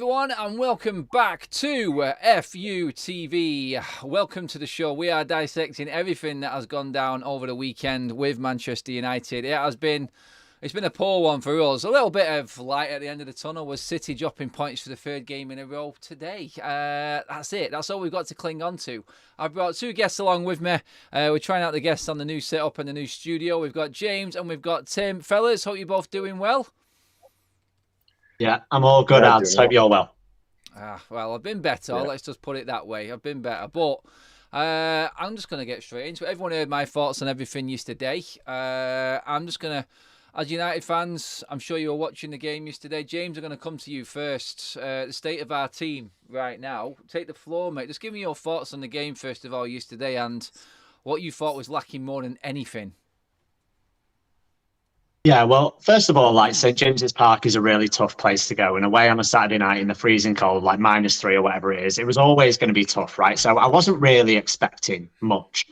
Everyone, and welcome back to FUTV. Welcome to the show. We are dissecting everything that has gone down over the weekend with Manchester United. It's been a poor one for us. A little bit of light at the end of the tunnel was City dropping points for the third game in a row today. That's it. That's all we've got to cling on to. I've brought two guests along with me. We're trying out the guests on the new setup and the new studio. We've got James and we've got Tim. Fellas, hope you're both doing well. Yeah, I'm all good, Yeah, Ads. Hope you're well. Well, I've been better. Yeah. Let's just put it that way. I've been better. But I'm just going to get straight into it. Everyone heard my thoughts on everything yesterday. I'm just going to, as United fans, I'm sure you were watching the game yesterday. James, I'm going to come to you first. The state of our team right now. Take the floor, mate. Just give me your thoughts on the game, first of all, yesterday, and what you thought was lacking more than anything. Yeah, well, first of all, like St James's Park is a really tough place to go. And away on a Saturday night in the freezing cold, like -3 or whatever it is, it was always going to be tough, right? So I wasn't really expecting much.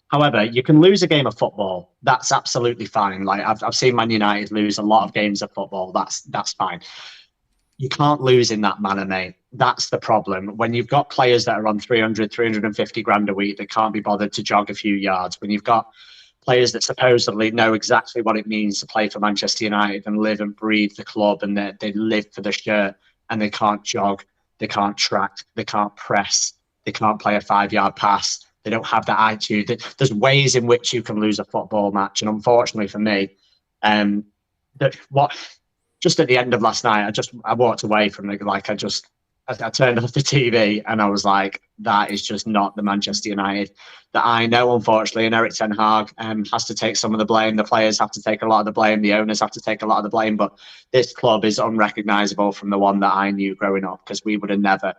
However, you can lose a game of football. That's absolutely fine. Like I've seen Man United lose a lot of games of football. That's fine. You can't lose in that manner, mate. That's the problem. When you've got players that are on 300, 350 grand a week that can't be bothered to jog a few yards, when you've got players that supposedly know exactly what it means to play for Manchester United and live and breathe the club, and they live for the shirt, and they can't jog, they can't track, they can't press, they can't play a 5-yard pass, they don't have that attitude. There's ways in which you can lose a football match, and unfortunately for me, just at the end of last night, I walked away from it. I turned off the TV and I was like, that is just not the Manchester United that I know, unfortunately. And Erik Ten Hag has to take some of the blame. The players have to take a lot of the blame. The owners have to take a lot of the blame. But this club is unrecognisable from the one that I knew growing up, because we would have never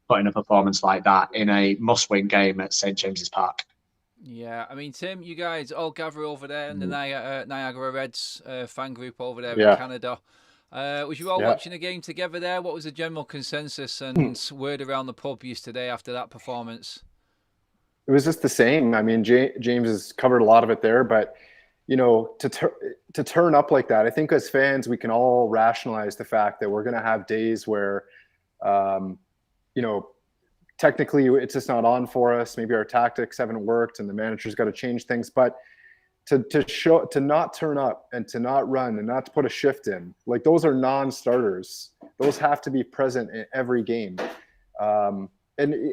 put in a performance like that in a must-win game at St James's Park. Yeah, I mean, Tim, you guys all gather over there in the Niagara Reds fan group over there in Yeah. Canada. Was you all watching the game together there? What was the general consensus and word around the pub yesterday after that performance? It was just the same. I mean, James has covered a lot of it there, but to turn up like that, I think as fans we can all rationalize the fact that we're going to have days where, technically it's just not on for us. Maybe our tactics haven't worked, and the manager's got to change things, but. To not turn up and to not run and not to put a shift in, like, those are non-starters. Those have to be present in every game. And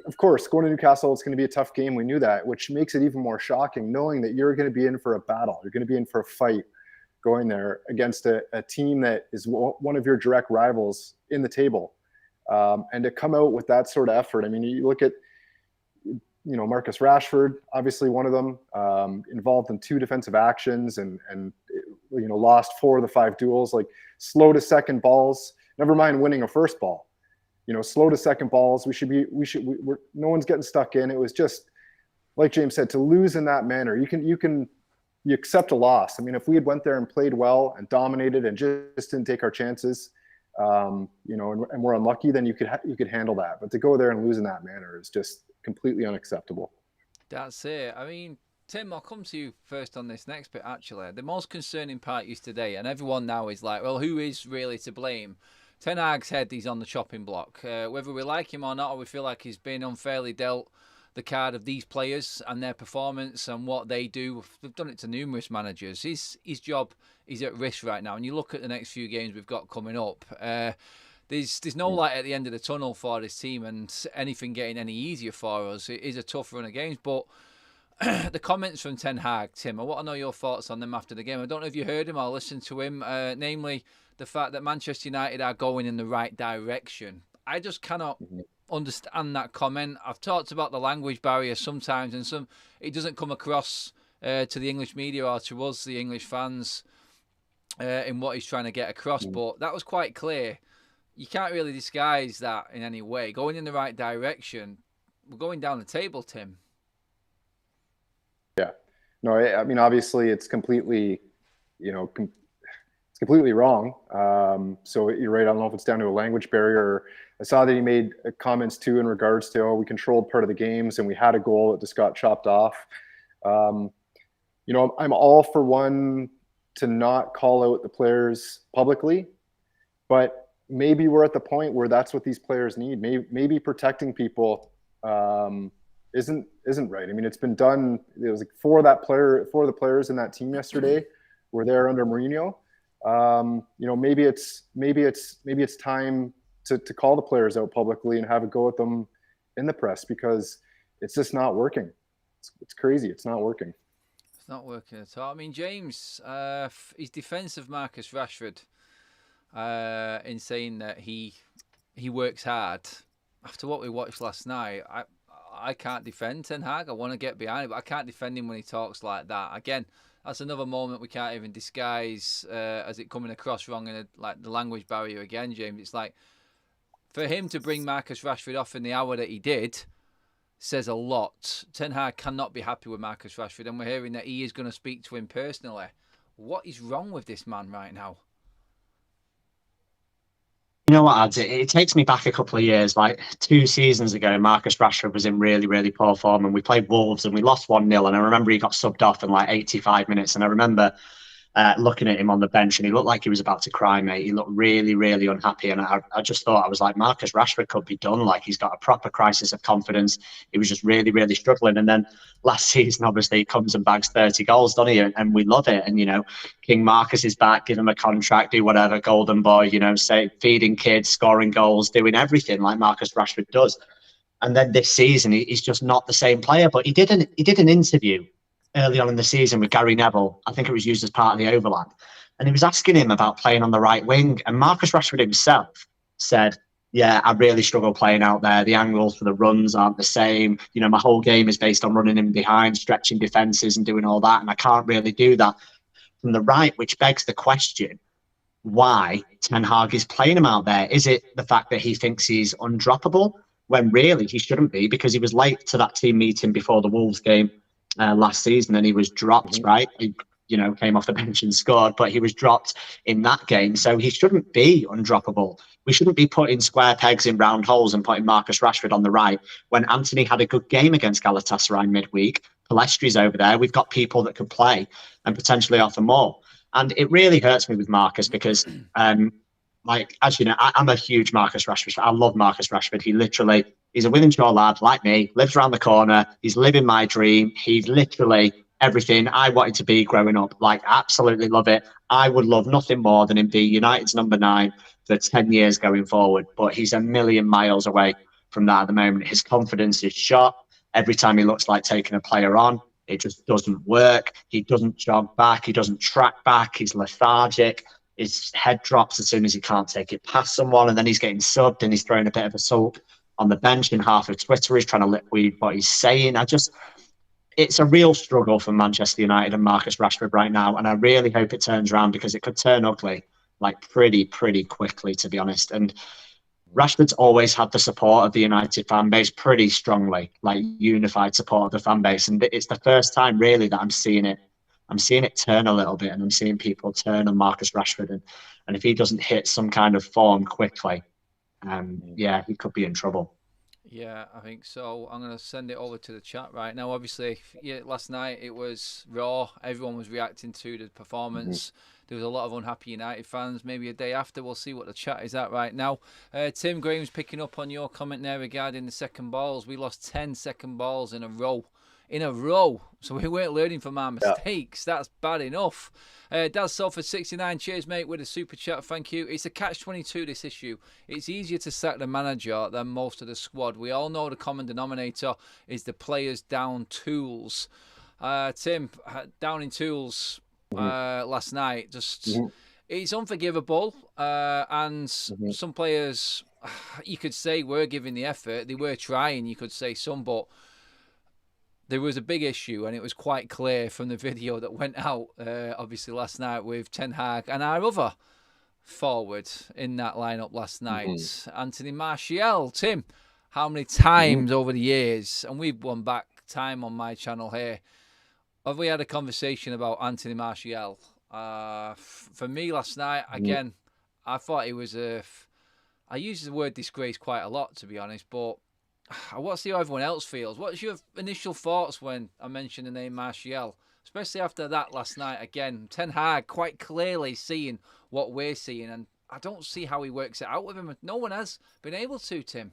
of course, going to Newcastle, it's going to be a tough game. We knew that, which makes it even more shocking, knowing that you're going to be in for a battle. You're going to be in for a fight going there against a team that is one of your direct rivals in the table. And to come out with that sort of effort, I mean, you look at, Marcus Rashford, obviously one of them, involved in 2 defensive actions and lost 4 of the 5 duels, like slow to second balls, never mind winning a first ball, slow to second balls. No one's getting stuck in. It was just, like James said, to lose in that manner, you accept a loss. I mean, if we had went there and played well and dominated and just didn't take our chances, and we're unlucky, then you could handle that. But to go there and lose in that manner is just completely unacceptable. That's it. I mean, Tim, I'll come to you first on this next bit, actually. The most concerning part yesterday, and everyone now is like, well, who is really to blame? Ten Hag's head, he's on the chopping block. Whether we like him or not, or we feel like he's been unfairly dealt the card of these players and their performance and what they do. We've done it to numerous managers. His job is at risk right now. And you look at the next few games we've got coming up. There's no light at the end of the tunnel for this team, and anything getting any easier for us. It is a tough run of games, but the comments from Ten Hag, Tim, I want to know your thoughts on them after the game. I don't know if you heard him or listened to him, namely the fact that Manchester United are going in the right direction. I just cannot understand that comment. I've talked about the language barrier sometimes, and it doesn't come across to the English media or to us, the English fans, in what he's trying to get across, but that was quite clear. You can't really disguise that in any way. Going in the right direction, we're going down the table, Tim. Yeah. No, I mean, obviously it's completely, it's completely wrong. So you're right. I don't know if it's down to a language barrier. I saw that he made comments too in regards to, we controlled part of the games and we had a goal that just got chopped off. I'm all for one to not call out the players publicly, but maybe we're at the point where that's what these players need. Maybe protecting people isn't right. I mean, it's been done. It was like for the players in that team yesterday were there under Mourinho. Maybe it's time to call the players out publicly and have a go at them in the press, because it's just not working. It's crazy. It's not working. It's not working at all. I mean, James, his defence of Marcus Rashford, in saying that he works hard. After what we watched last night, I can't defend Ten Hag. I want to get behind it, but I can't defend him when he talks like that. Again, that's another moment we can't even disguise as it coming across wrong in the language barrier again, James. It's like, for him to bring Marcus Rashford off in the hour that he did says a lot. Ten Hag cannot be happy with Marcus Rashford, and we're hearing that he is going to speak to him personally. What is wrong with this man right now? You know what, Ads? It takes me back a couple of years. Like 2 seasons ago, Marcus Rashford was in really, really poor form, and we played Wolves and we lost 1-0. And I remember he got subbed off in like 85 minutes. And I remember looking at him on the bench, and he looked like he was about to cry, mate. He looked really, really unhappy. And I just thought, I was like, Marcus Rashford could be done. Like, he's got a proper crisis of confidence. He was just really, really struggling. And then last season, obviously, he comes and bags 30 goals, doesn't he? And we love it. And, King Marcus is back, give him a contract, do whatever, golden boy, say, feeding kids, scoring goals, doing everything like Marcus Rashford does. And then this season, he's just not the same player. But he did an interview early on in the season with Gary Neville. I think it was used as part of the overlap. And he was asking him about playing on the right wing. And Marcus Rashford himself said, yeah, I really struggle playing out there. The angles for the runs aren't the same. My whole game is based on running in behind, stretching defences and doing all that. And I can't really do that from the right, which begs the question, why Ten Hag is playing him out there. Is it the fact that he thinks he's undroppable, when really he shouldn't be, because he was late to that team meeting before the Wolves game last season, and he was dropped, right? He, came off the bench and scored, but he was dropped in that game. So he shouldn't be undroppable. We shouldn't be putting square pegs in round holes and putting Marcus Rashford on the right when Anthony had a good game against Galatasaray midweek. Palestri's over there. We've got people that could play and potentially offer more. And it really hurts me with Marcus because, as you know, I'm a huge Marcus Rashford. I love Marcus Rashford. He's a Wythenshawe lad like me, lives around the corner. He's living my dream. He's literally everything I wanted to be growing up. Like, absolutely love it. I would love nothing more than him be United's number 9 for 10 years going forward. But he's a million miles away from that at the moment. His confidence is shot. Every time he looks like taking a player on, it just doesn't work. He doesn't jog back. He doesn't track back. He's lethargic. His head drops as soon as he can't take it past someone. And then he's getting subbed and he's throwing a bit of a sulk on the bench in half of Twitter. He's trying to lip read what he's saying. It's a real struggle for Manchester United and Marcus Rashford right now. And I really hope it turns around, because it could turn ugly, like pretty quickly, to be honest. And Rashford's always had the support of the United fan base pretty strongly, like unified support of the fan base. And it's the first time really that I'm seeing it turn a little bit, and I'm seeing people turn on Marcus Rashford. And if he doesn't hit some kind of form quickly, he could be in trouble. Yeah, I think so. I'm going to send it over to the chat right now. Obviously, last night it was raw. Everyone was reacting to the performance. There was a lot of unhappy United fans. Maybe a day after, we'll see what the chat is at right now. Tim Graham's picking up on your comment there regarding the second balls. We lost 10 second balls in a row. So we weren't learning from our mistakes. Yeah. That's bad enough. Daz Salford 69, cheers mate with a super chat, thank you. It's a catch-22, this issue. It's easier to sack the manager than most of the squad. We all know the common denominator is the players down tools. Tim, down in tools last night, it's unforgivable. And some players, you could say, were giving the effort. They were trying, you could say some, but there was a big issue, and it was quite clear from the video that went out, obviously, last night with Ten Hag and our other forward in that lineup last night, Anthony Martial. Tim, how many times over the years, and we've won back time on my channel here, have we had a conversation about Anthony Martial? For me last night, again, I thought it was I use the word disgrace quite a lot, to be honest, but I want to see how everyone else feels. What's your initial thoughts when I mentioned the name Martial? Especially after that last night again. Ten Hag quite clearly seeing what we're seeing, and I don't see how he works it out with him. No one has been able to, Tim.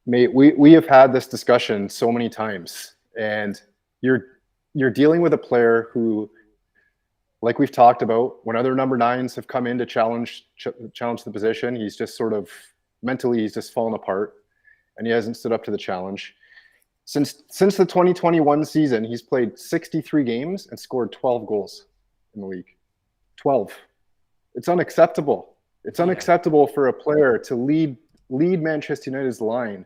Mate, we have had this discussion so many times, and you're dealing with a player who, like we've talked about, when other number 9s have come in to challenge the position, he's just sort of mentally, he's just fallen apart, and he hasn't stood up to the challenge. Since the 2021 season, he's played 63 games and scored 12 goals in the league. 12. It's unacceptable. It's unacceptable for a player to lead Manchester United's line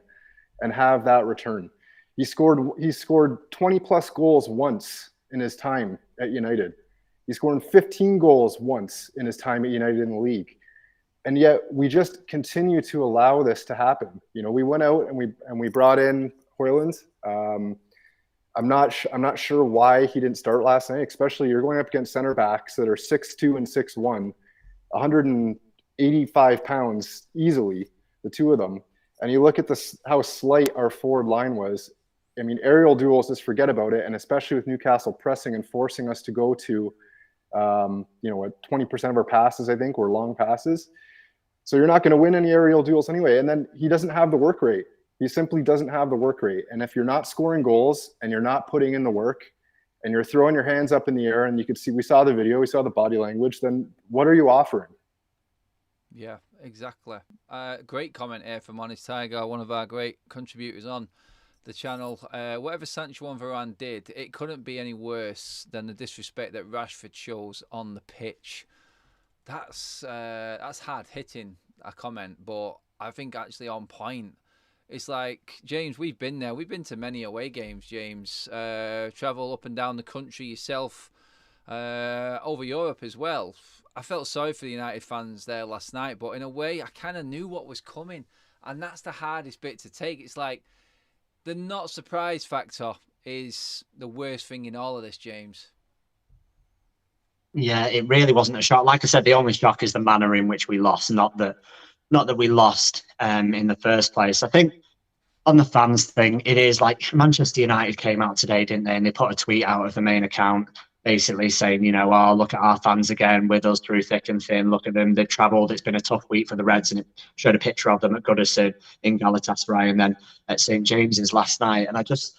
and have that return. He scored 20 plus goals once in his time at United. He scored 15 goals once in his time at United in the league. And yet we just continue to allow this to happen. You know, we went out and we brought in Højlund. I'm not sure why he didn't start last night, especially you're going up against center backs that are 6'2" and 6'1", 185 pounds easily, the two of them. And you look at how slight our forward line was. I mean, aerial duels, just forget about it. And especially with Newcastle pressing and forcing us to go to, 20% of our passes, I think, were long passes. So you're not going to win any aerial duels anyway. And then he doesn't have the work rate. He simply doesn't have the work rate. And if you're not scoring goals and you're not putting in the work and you're throwing your hands up in the air, and we saw the video, we saw the body language, then what are you offering? Yeah, exactly. Great comment here from Honest Tiger, one of our great contributors on the channel. Whatever Sancho and Varane did, it couldn't be any worse than the disrespect that Rashford shows on the pitch. That's hard hitting a comment, but I think actually on point. It's like, James, we've been there. We've been to many away games, James. Travel up and down the country yourself, over Europe as well. I felt sorry for the United fans there last night, but in a way, I kind of knew what was coming. And that's the hardest bit to take. It's like the not surprise factor is the worst thing in all of this, James. Yeah, it really wasn't a shock. Like I said, the only shock is the manner in which we lost, not that we lost in the first place. I think on the fans thing, it is like Manchester United came out today, didn't they? And they put a tweet out of the main account basically saying, oh, look at our fans again with us through thick and thin. Look at them. They've travelled. It's been a tough week for the Reds. And it showed a picture of them at Goodison in Galatasaray and then at St. James's last night. And I just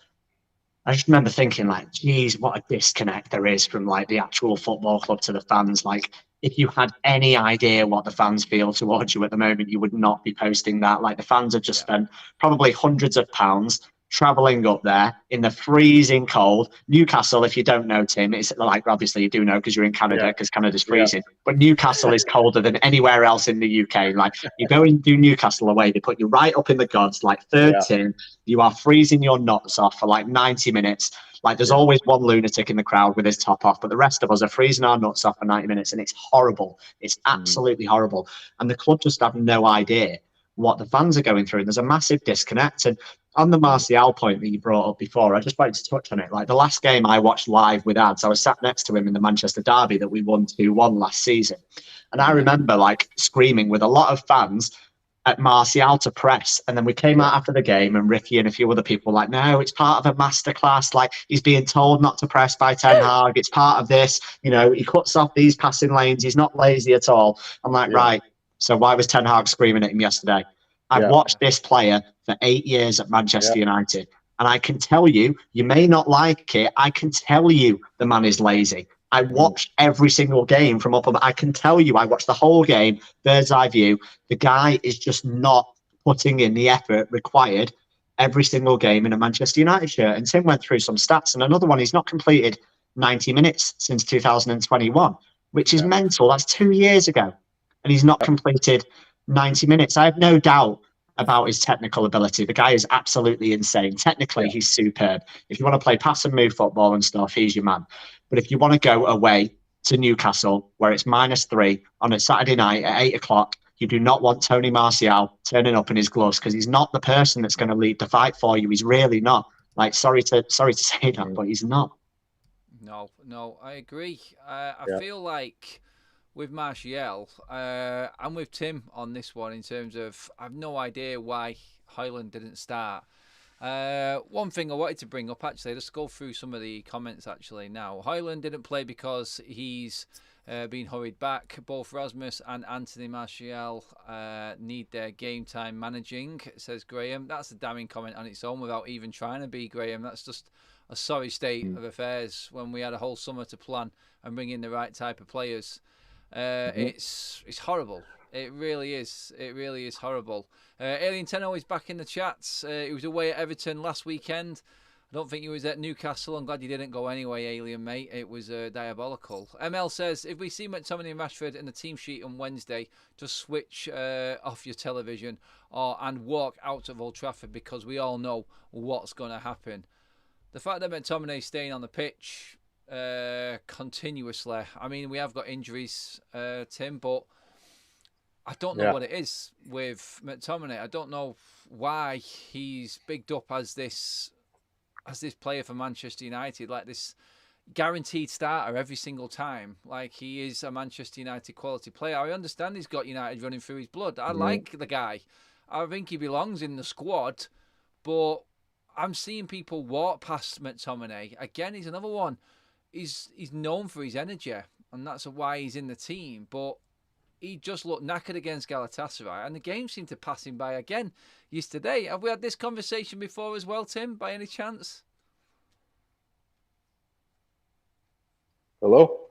remember thinking, like, geez, what a disconnect there is from like the actual football club to the fans. Like, if you had any idea what the fans feel towards you at the moment, you would not be posting that. Like, the fans have just spent probably hundreds of pounds travelling up there in the freezing cold. Newcastle, if you don't know, Tim, it's like, obviously you do know because you're in Canada, because Canada's freezing. But Newcastle is colder than anywhere else in the UK. Like, you go and do Newcastle away, they put you right up in the gods, like third tin. You are freezing your nuts off for like 90 minutes. Like, there's always one lunatic in the crowd with his top off, but the rest of us are freezing our nuts off for 90 minutes, and it's horrible. It's absolutely horrible. And the club just have no idea what the fans are going through. And there's a massive disconnect. And on the Martial point that you brought up before, I just wanted to touch on it. Like, the last game I watched live with Ads, I was sat next to him in the Manchester derby that we won 2-1 last season. And I remember like screaming with a lot of fans at Martial to press. And then we came out after the game and Ricky and a few other people were like, no, it's part of a masterclass. Like, he's being told not to press by Ten Hag. It's part of this. He cuts off these passing lanes. He's not lazy at all. I'm like, right. So why was Ten Hag screaming at him yesterday? I've watched this player for 8 years at Manchester United. And I can tell you, you may not like it. I can tell you the man is lazy. I watched every single game from up above. I can tell you, I watched the whole game, bird's eye view. The guy is just not putting in the effort required every single game in a Manchester United shirt. And Tim went through some stats. And another one, he's not completed 90 minutes since 2021, which is mental. That's 2 years ago. And he's not completed 90 minutes. I have no doubt about his technical ability. The guy is absolutely insane. Technically, he's superb. If you want to play pass and move football and stuff, he's your man. But if you want to go away to Newcastle, where it's -3 on a Saturday night at 8 o'clock, you do not want Tony Martial turning up in his gloves, because he's not the person that's going to lead the fight for you. He's really not. Like, sorry to say that, but he's not. No, I agree. I feel like with Martial, I'm with Tim on this one in terms of I have no idea why Højlund didn't start. One thing I wanted to bring up, actually, let's go through some of the comments actually now. Højlund didn't play because he's being hurried back. Both Rasmus and Anthony Martial need their game time managing, says Graham. That's a damning comment on its own without even trying to be, Graham. That's just a sorry state of affairs when we had a whole summer to plan and bring in the right type of players. It's horrible. It really is. It really is horrible. Alien Tenno is back in the chats. He was away at Everton last weekend. I don't think he was at Newcastle. I'm glad you didn't go anyway, Alien, mate. It was diabolical. ML says, if we see McTominay and Rashford in the team sheet on Wednesday, just switch off your television and walk out of Old Trafford, because we all know what's going to happen. The fact that McTominay is staying on the pitch continuously, I mean, we have got injuries, Tim, but I don't know what it is with McTominay. I don't know why he's bigged up as this player for Manchester United, like this guaranteed starter every single time. Like, he is a Manchester United quality player. I understand he's got United running through his blood. I like the guy. I think he belongs in the squad, but I'm seeing people walk past McTominay. Again, he's another one. He's known for his energy, and that's why he's in the team, but he just looked knackered against Galatasaray, and the game seemed to pass him by again yesterday. Have we had this conversation before as well, Tim, by any chance? Hello?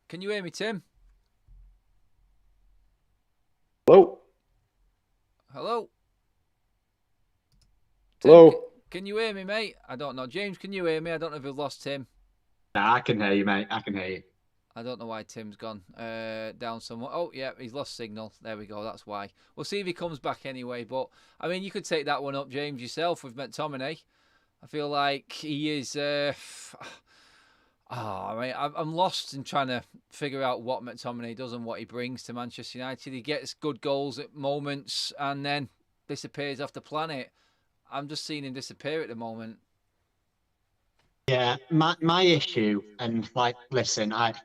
Can you hear me, Tim? Hello? Hello? Tim, Hello? Can you hear me, mate? I don't know. James, can you hear me? I don't know if we've lost Tim. Nah, I can hear you, mate. I can hear you. I don't know why Tim's gone down somewhat. Oh, yeah, he's lost signal. There we go. That's why. We'll see if he comes back anyway. But, I mean, you could take that one up, James, yourself with McTominay. I feel like he is... I'm lost in trying to figure out what McTominay does and what he brings to Manchester United. He gets good goals at moments and then disappears off the planet. I'm just seeing him disappear at the moment. Yeah, my issue, and like, listen, I've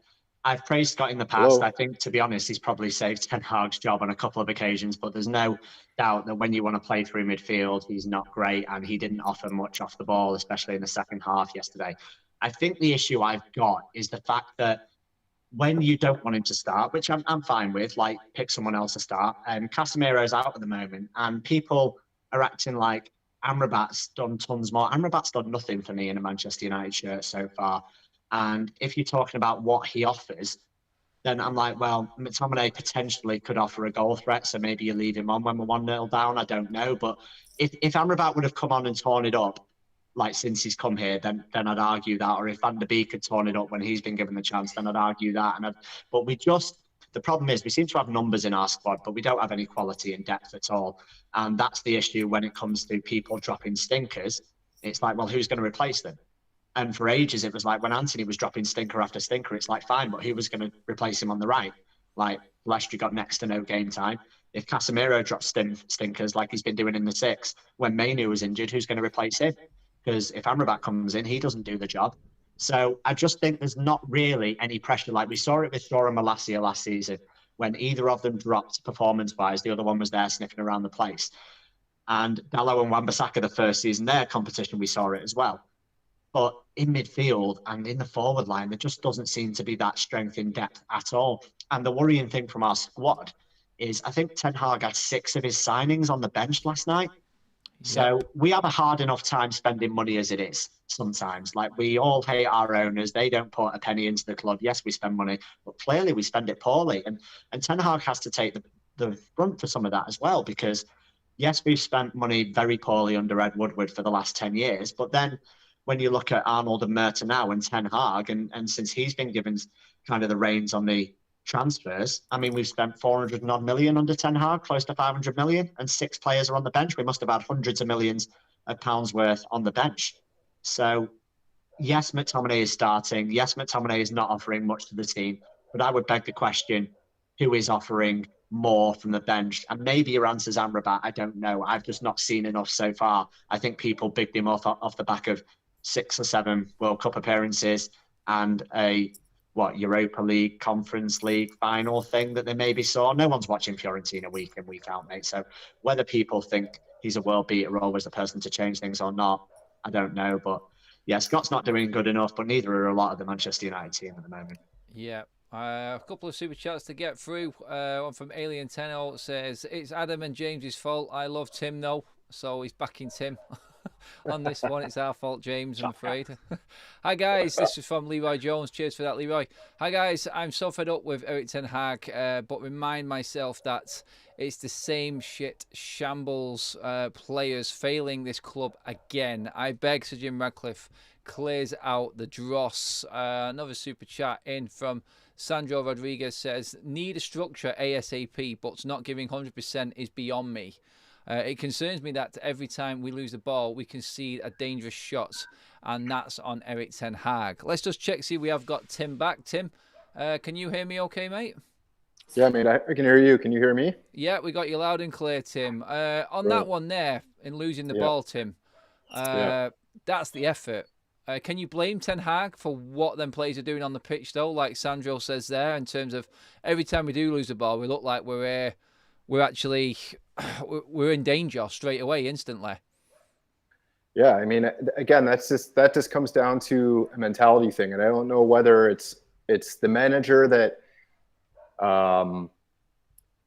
praised Scott in the past. Hello? I think, to be honest, he's probably saved Ten Hag's job on a couple of occasions, but there's no doubt that when you want to play through midfield, he's not great, and he didn't offer much off the ball, especially in the second half yesterday. I think the issue I've got is the fact that when you don't want him to start, which I'm fine with, like, pick someone else to start, Casemiro's out at the moment, and people are acting like Amrabat's done tons more. Amrabat's done nothing for me in a Manchester United shirt so far. And if you're talking about what he offers, then I'm like, well, McTominay potentially could offer a goal threat, so maybe you leave him on when we're 1-0 down. I don't know. But if Amrabat would have come on and torn it up, like, since he's come here, then I'd argue that. Or if Van der Beek had torn it up when he's been given the chance, then I'd argue that. But the problem is we seem to have numbers in our squad, but we don't have any quality and depth at all. And that's the issue when it comes to people dropping stinkers. It's like, well, who's going to replace them? And for ages, it was like when Anthony was dropping stinker after stinker, it's like, fine, but who was going to replace him on the right? Like, Leicester got next to no game time. If Casemiro drops stinkers like he's been doing in the six, when Mainu was injured, who's going to replace him? Because if Amrabat comes in, he doesn't do the job. So I just think there's not really any pressure. Like we saw it with Shaw and Malacia last season, when either of them dropped performance-wise, the other one was there sniffing around the place. And Dalot and Wan-Bissaka, the first season, their competition, we saw it as well. But in midfield and in the forward line, there just doesn't seem to be that strength in depth at all. And the worrying thing from our squad is I think Ten Hag had 6 of his signings on the bench last night. So we have a hard enough time spending money as it is sometimes. Like, we all hate our owners. They don't put a penny into the club. Yes, we spend money, but clearly we spend it poorly. And Ten Hag has to take the brunt for some of that as well, because yes, we've spent money very poorly under Ed Woodward for the last 10 years. But then when you look at Arnold and Merton now and Ten Hag, and since he's been given kind of the reins on the transfers, I mean, we've spent 400 and odd million under Ten Hag, close to 500 million, and 6 players are on the bench. We must have had hundreds of millions of pounds worth on the bench. So yes, McTominay is starting. Yes, McTominay is not offering much to the team, but I would beg the question, who is offering more from the bench? And maybe your answer's Amrabat. I don't know. I've just not seen enough so far. I think people bigged him off the back of 6 or 7 World Cup appearances and a Europa League, Conference League final thing that they maybe saw. No one's watching Fiorentina week in, week out, mate. So whether people think he's a world beater or always the person to change things or not, I don't know. But yeah, Scott's not doing good enough, but neither are a lot of the Manchester United team at the moment. Yeah, A couple of super chats to get through. One from Alien Tenno says, it's Adam and James's fault. I love Tim though, so he's backing Tim on this one. It's our fault, James, I'm afraid. Hi guys, this is from Leroy Jones. Cheers for that, Leroy. Hi guys, I'm so fed up with Erik Ten Hag, but remind myself that it's the same shit shambles players failing this club again. I beg Sir Jim Radcliffe clears out the dross. Another super chat in from Sandro Rodriguez says, need a structure ASAP, but not giving 100% is beyond me. It concerns me that every time we lose the ball, we concede a dangerous shot, and that's on Erik Ten Hag. Let's just check, see if we have got Tim back. Tim, can you hear me okay, mate? Yeah, mate, I can hear you. Can you hear me? Yeah, we got you loud and clear, Tim. On that one there, in losing the ball, Tim, that's the effort. Can you blame Ten Hag for what them players are doing on the pitch, though? Like Sandro says there, in terms of every time we do lose the ball, we look like we're actually we're in danger straight away, instantly. Yeah, I mean, again, that just comes down to a mentality thing, and I don't know whether it's the manager that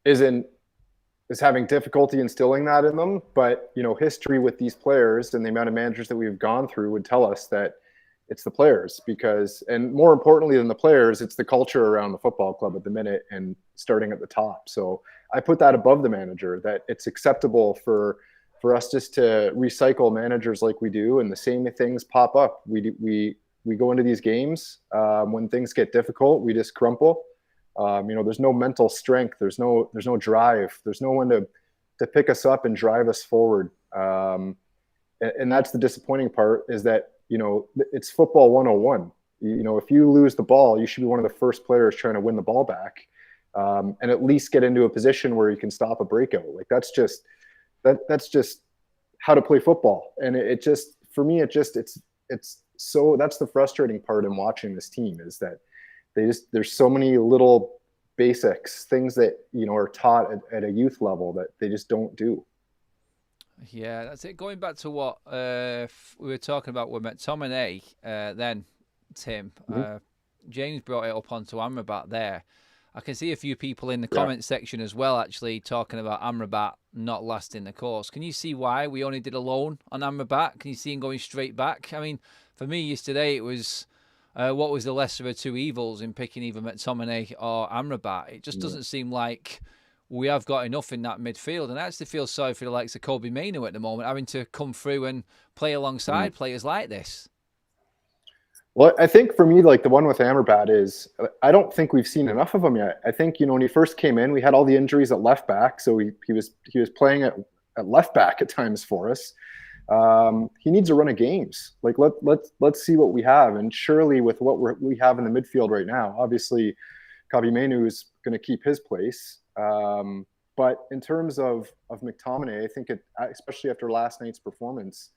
is having difficulty instilling that in them. But, you know, history with these players and the amount of managers that we've gone through would tell us that it's the players, because, and more importantly than the players, it's the culture around the football club at the minute and starting at the top. So I put that above the manager, that it's acceptable for us just to recycle managers like we do, and the same things pop up. We go into these games, when things get difficult, we just crumple. You know, there's no mental strength. There's no drive. There's no one to pick us up and drive us forward. And that's the disappointing part, is that, you know, it's football 101. You know, if you lose the ball, you should be one of the first players trying to win the ball back, and at least get into a position where you can stop a breakout. Like that's just how to play football. And it just, for me, it's so, that's the frustrating part in watching this team, is that there's so many little basics, things that, you know, are taught at a youth level that they just don't do. Yeah, that's it. Going back to what we were talking about with McTominay, then, Tim, James brought it up onto Amrabat there. I can see a few people in the comment section as well, actually, talking about Amrabat not lasting the course. Can you see why we only did a loan on Amrabat? Can you see him going straight back? I mean, for me yesterday, it was... what was the lesser of two evils in picking either McTominay or Amrabat? It just doesn't seem like we have got enough in that midfield. And I actually feel sorry for the likes of Kobe Mainoo at the moment, having to come through and play alongside players like this. Well, I think for me, like the one with Amrabat is, I don't think we've seen enough of him yet. I think, you know, when he first came in, we had all the injuries at left back. So he was playing at left back at times for us. He needs a run of games. Like let's see what we have, and surely with what we have in the midfield right now, obviously, Kobe Mainoo is going to keep his place. But in terms of McTominay, I think especially after last night's performance,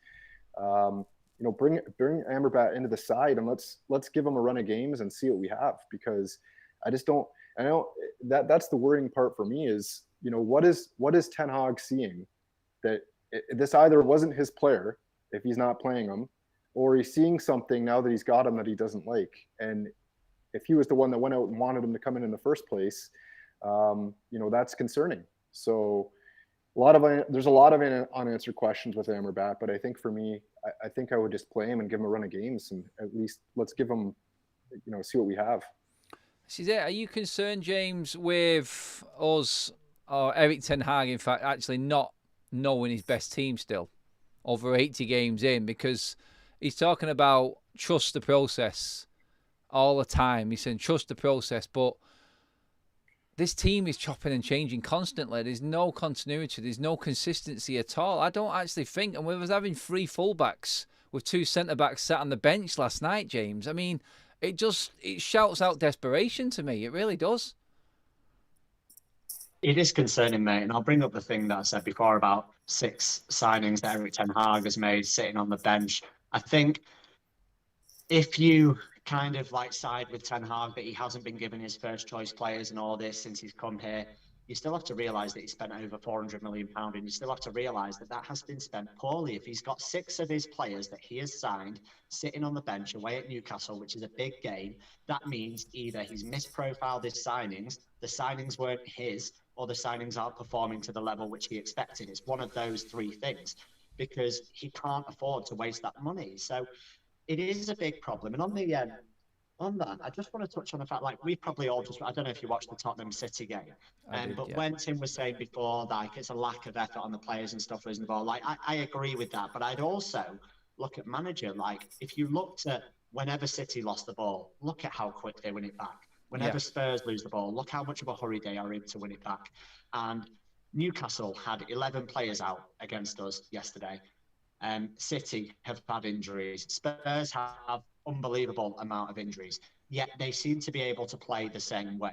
you know, bring Amrabat into the side and let's give him a run of games and see what we have, because I just don't. I know that's the worrying part for me is, you know, what is Ten Hag seeing that. This either wasn't his player if he's not playing him, or he's seeing something now that he's got him that he doesn't like. And if he was the one that went out and wanted him to come in the first place, you know, that's concerning. So there's a lot of unanswered questions with Amrabat, but I think for me, I think I would just play him and give him a run of games, and at least let's give him, you know, see what we have. See, are you concerned, James, with us, or Erik Ten Hag, in fact, actually not knowing his best team still over 80 games in? Because he's talking about trust the process all the time. He's saying trust the process, but this team is chopping and changing constantly. There's no continuity. There's no consistency at all. I don't actually think, and we was having three fullbacks with two centre-backs sat on the bench last night, James. I mean, it shouts out desperation to me. It really does. It is concerning, mate, and I'll bring up the thing that I said before about 6 signings that Erik Ten Hag has made sitting on the bench. I think if you kind of like side with Ten Hag that he hasn't been given his first choice players and all this since he's come here, you still have to realise that he spent over £400 million, and you still have to realise that that has been spent poorly. If he's got 6 of his players that he has signed sitting on the bench away at Newcastle, which is a big game, that means either he's misprofiled his signings, the signings weren't his, or the signings aren't performing to the level which he expected. It's one of those 3 things, because he can't afford to waste that money. So it is a big problem. And on that, I just want to touch on the fact, like, we probably all just, I don't know if you watched the Tottenham City game, but when Tim was saying before, like, it's a lack of effort on the players and stuff losing the ball, like, I agree with that. But I'd also look at manager, like, if you looked at whenever City lost the ball, look at how quick they win it back. Whenever Spurs lose the ball, look how much of a hurry they are in to win it back. And Newcastle had 11 players out against us yesterday. City have had injuries. Spurs have unbelievable amount of injuries, yet they seem to be able to play the same way.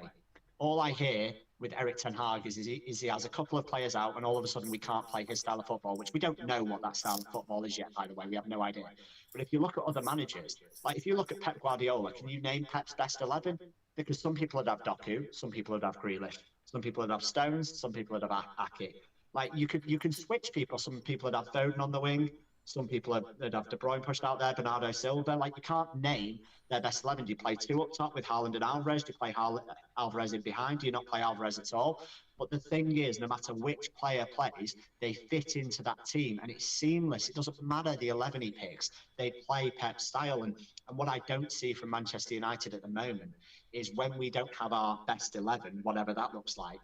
All I hear with Erik Ten Hag is he has a couple of players out, and all of a sudden we can't play his style of football, which we don't know what that style of football is yet, by the way. We have no idea. But if you look at other managers, like if you look at Pep Guardiola, can you name Pep's best 11? Because some people would have Doku, some people would have Grealish, some people would have Stones, some people would have Ake. Like you can switch people. Some people would have Foden on the wing. Some people would have De Bruyne pushed out there, Bernardo Silva. Like, you can't name their best 11. Do you play 2 up top with Haaland and Alvarez? Do you play Alvarez in behind? Do you not play Alvarez at all? But the thing is, no matter which player plays, they fit into that team, and it's seamless. It doesn't matter the 11 he picks. They play Pep's style. And what I don't see from Manchester United at the moment is when we don't have our best 11, whatever that looks like,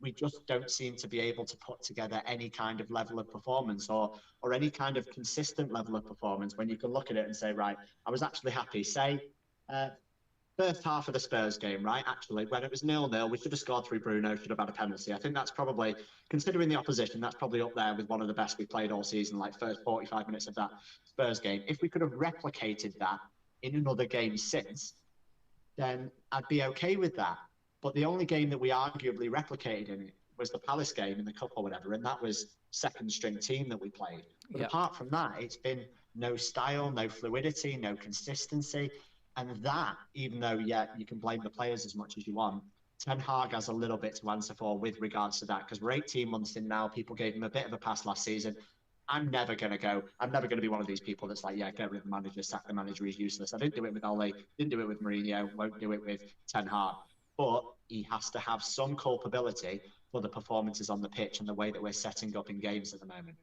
we just don't seem to be able to put together any kind of level of performance or any kind of consistent level of performance when you can look at it and say, right, I was actually happy. Say, first half of the Spurs game, right? Actually, when it was 0-0, we should have scored through Bruno, should have had a penalty. I think that's probably, considering the opposition, that's probably up there with one of the best we played all season, like first 45 minutes of that Spurs game. If we could have replicated that in another game since, then I'd be okay with that. But the only game that we arguably replicated in it was the Palace game in the cup or whatever, and that was second string team that we played. But apart from that, it's been no style, no fluidity, no consistency. And that, even though, you can blame the players as much as you want, Ten Hag has a little bit to answer for with regards to that, because we're 18 months in now. People gave him a bit of a pass last season. I'm never going to be one of these people that's like, get rid of the manager, sack the manager, he's useless. I didn't do it with Ole, didn't do it with Mourinho, won't do it with Ten Hag. But he has to have some culpability for the performances on the pitch and the way that we're setting up in games at the moment.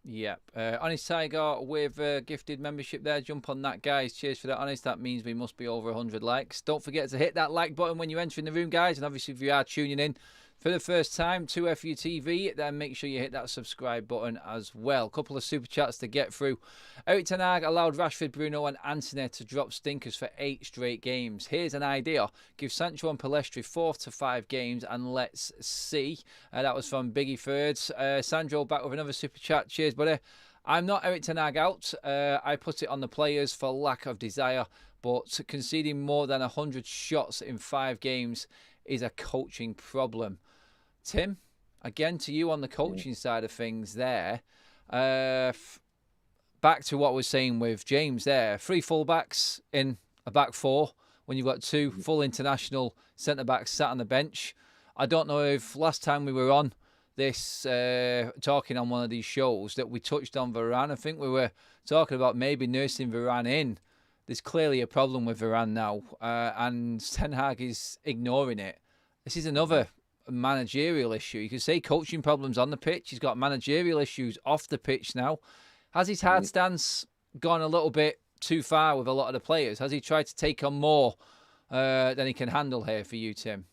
Yep. Honest Tiger with gifted membership there. Jump on that, guys. Cheers for that, Honest. That means we must be over 100 likes. Don't forget to hit that like button when you enter in the room, guys. And obviously, if you are tuning in for the first time to FUTV, then make sure you hit that subscribe button as well. Couple of super chats to get through. Erik Ten Hag allowed Rashford, Bruno and Antony to drop stinkers for 8 straight games. Here's an idea. Give Sancho and Pellistri 4 to 5 games and let's see. That was from Biggie Thirds. Sandro back with another super chat. Cheers, buddy. I'm not Erik Ten Hag out. I put it on the players for lack of desire, but conceding more than 100 shots in 5 games is a coaching problem. Tim, again to you on the coaching side of things there. Back to what we're saying with James there. 3 fullbacks in a back 4 when you've got 2 full international centre-backs sat on the bench. I don't know if last time we were on this, talking on one of these shows, that we touched on Varane. I think we were talking about maybe nursing Varane in. There's clearly a problem with Varane now, and Ten Hag is ignoring it. This is another managerial issue. You could say coaching problems on the pitch. He's got managerial issues off the pitch now. Has his hard stance gone a little bit too far with a lot of the players? Has he tried to take on more than he can handle here for you, Tim?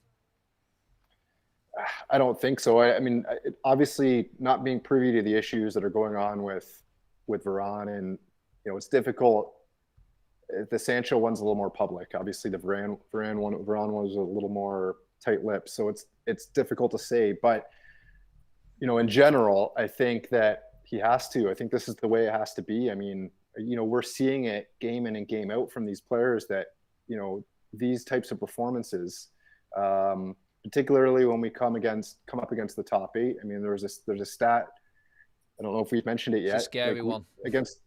I don't think so. I mean, obviously, not being privy to the issues that are going on with Varane, and it's difficult. The Sancho one's a little more public. Obviously, the Varane one was a little more tight-lipped, so it's difficult to say. But in general, I think that he has to. I think this is the way it has to be. I mean, we're seeing it game in and game out from these players that these types of performances, particularly when we come up against the top 8. I mean, there's a stat. I don't know if we've mentioned it yet. It's a scary one. Against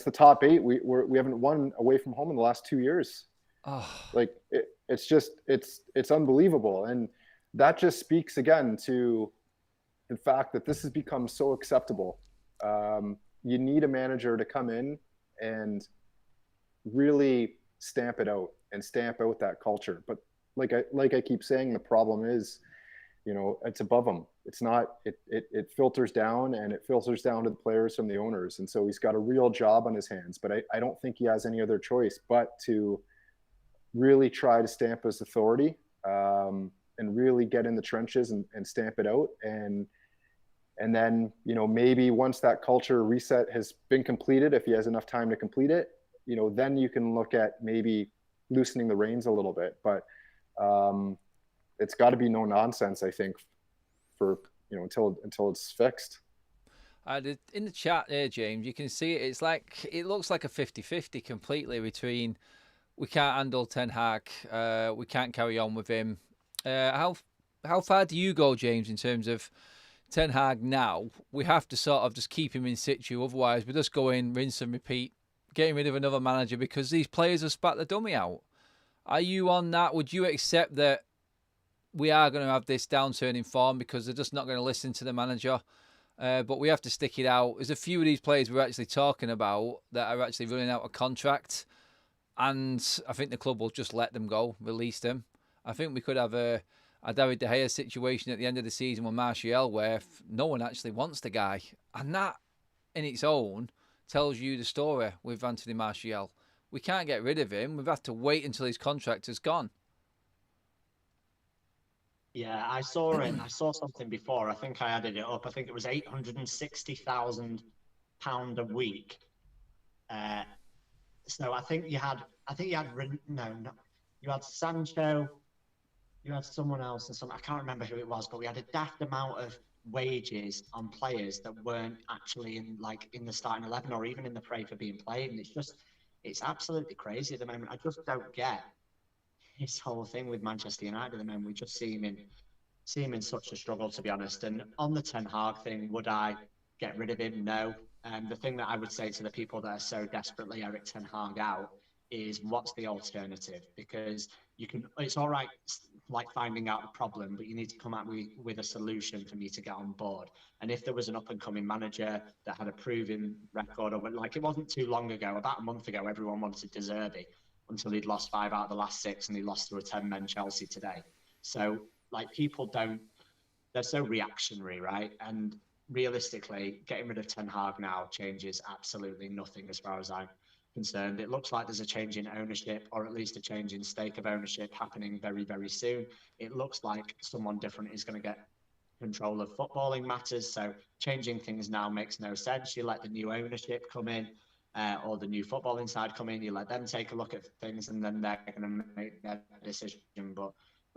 the top 8, we haven't won away from home in the last 2 years. Oh. Like it's unbelievable. And that just speaks again to the fact that this has become so acceptable. You need a manager to come in and really stamp it out and stamp out that culture. But like I keep saying, the problem is, it's above him. It's not. It filters down, and it filters down to the players from the owners. And so he's got a real job on his hands. But I don't think he has any other choice but to really try to stamp his authority, and really get in the trenches and stamp it out. And then, maybe once that culture reset has been completed, if he has enough time to complete it, then you can look at maybe loosening the reins a little bit. But it's got to be no nonsense, I think, for until it's fixed. In the chat there, James, you can see it looks like a 50-50 completely between we can't handle Ten Hag, we can't carry on with him. How far do you go, James, in terms of Ten Hag now? We have to sort of just keep him in situ, otherwise we just go in, rinse and repeat, getting rid of another manager because these players have spat the dummy out. Are you on that? Would you accept that we are going to have this downturn in form because they're just not going to listen to the manager? But we have to stick it out. There's a few of these players we're actually talking about that are actually running out of contract, and I think the club will just let them go, release them. I think we could have a David De Gea situation at the end of the season with Martial where no one actually wants the guy. And that in its own tells you the story with Anthony Martial. We can't get rid of him. We've had to wait until his contract is gone. Yeah, I saw it. I saw something before. I think I added it up. I think it was £860,000 a week. So I think you had Sancho, you had someone else, and I can't remember who it was, but we had a daft amount of wages on players that weren't actually in the starting 11 or even in the fray for being played. And it's absolutely crazy at the moment. I just don't get this whole thing with Manchester United at the moment. We just see him in such a struggle, to be honest. And on the Ten Hag thing, would I get rid of him? No. The thing that I would say to the people that are so desperately Erik Ten Hag out is, what's the alternative? Because it's all right, finding out a problem, but you need to come out with a solution for me to get on board. And if there was an up-and-coming manager that had a proven record, it wasn't too long ago, about a month ago, everyone wanted De Zerbi until he'd lost 5 out of the last 6 and he lost to a 10-man Chelsea today. So, people they're so reactionary, right? And realistically, getting rid of Ten Hag now changes absolutely nothing as far as I'm concerned. It looks like there's a change in ownership, or at least a change in stake of ownership happening very, very soon. It looks like someone different is going to get control of footballing matters. So changing things now makes no sense. You let the new ownership come in, or the new footballing side come in, you let them take a look at things, and then they're going to make their decision. But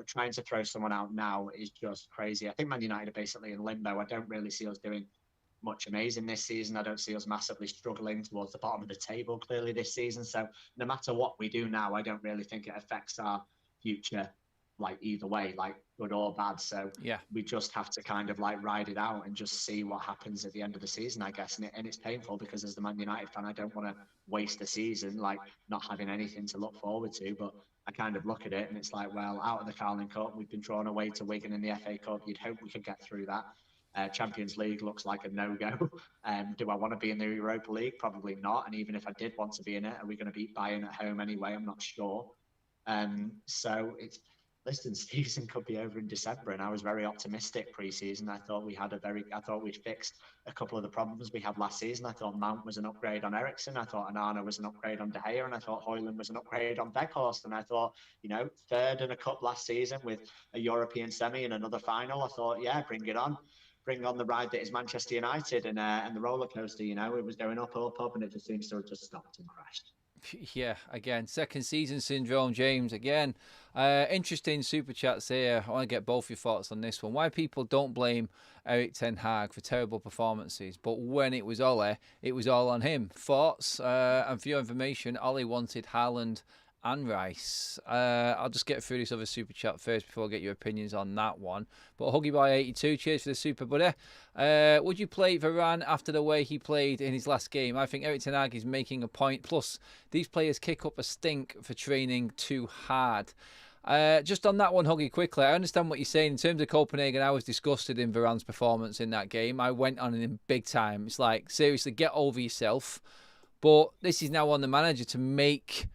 trying to throw someone out now is just crazy. I think Man United are basically in limbo. I don't really see us doing much amazing this season. I don't see us massively struggling towards the bottom of the table clearly this season. So no matter what we do now, I don't really think it affects our future, either way, good or bad. So yeah, we just have to kind of ride it out and just see what happens at the end of the season, I guess. And it's painful because as the Man United fan, I don't want to waste the season not having anything to look forward to. But I kind of look at it and it's well, out of the Carling Cup, we've been drawn away to Wigan in the FA Cup. You'd hope we could get through that. Champions League looks like a no-go. Do I want to be in the Europa League? Probably not. And even if I did want to be in it, are we going to beat Bayern at home anyway? I'm not sure. So season could be over in December, and I was very optimistic pre-season. I thought we'd fixed a couple of the problems we had last season. I thought Mount was an upgrade on Eriksen. I thought Onana was an upgrade on De Gea, and I thought Højlund was an upgrade on Weghorst. And I thought, third in a cup last season with a European semi and another final. I thought, yeah, bring it on. Bring on the ride that is Manchester United and the roller coaster. It was going up, and it just seems to have just stopped and crashed. Yeah, again, second season syndrome, James. Again, interesting super chats here. I want to get both your thoughts on this one. Why people don't blame Erik Ten Hag for terrible performances, but when it was Ole, it was all on him. Thoughts? And for your information, Ole wanted Haaland and Rice. I'll just get through this other super chat first before I get your opinions on that one. But HuggyBoy82, cheers for the super, buddy. Would you play Varane after the way he played in his last game? I think Erik Ten Hag is making a point. Plus, these players kick up a stink for training too hard. Just on that one, Huggy, quickly, I understand what you're saying. In terms of Copenhagen, I was disgusted in Varane's performance in that game. I went on him big time. It's like, seriously, get over yourself. But this is now on the manager to make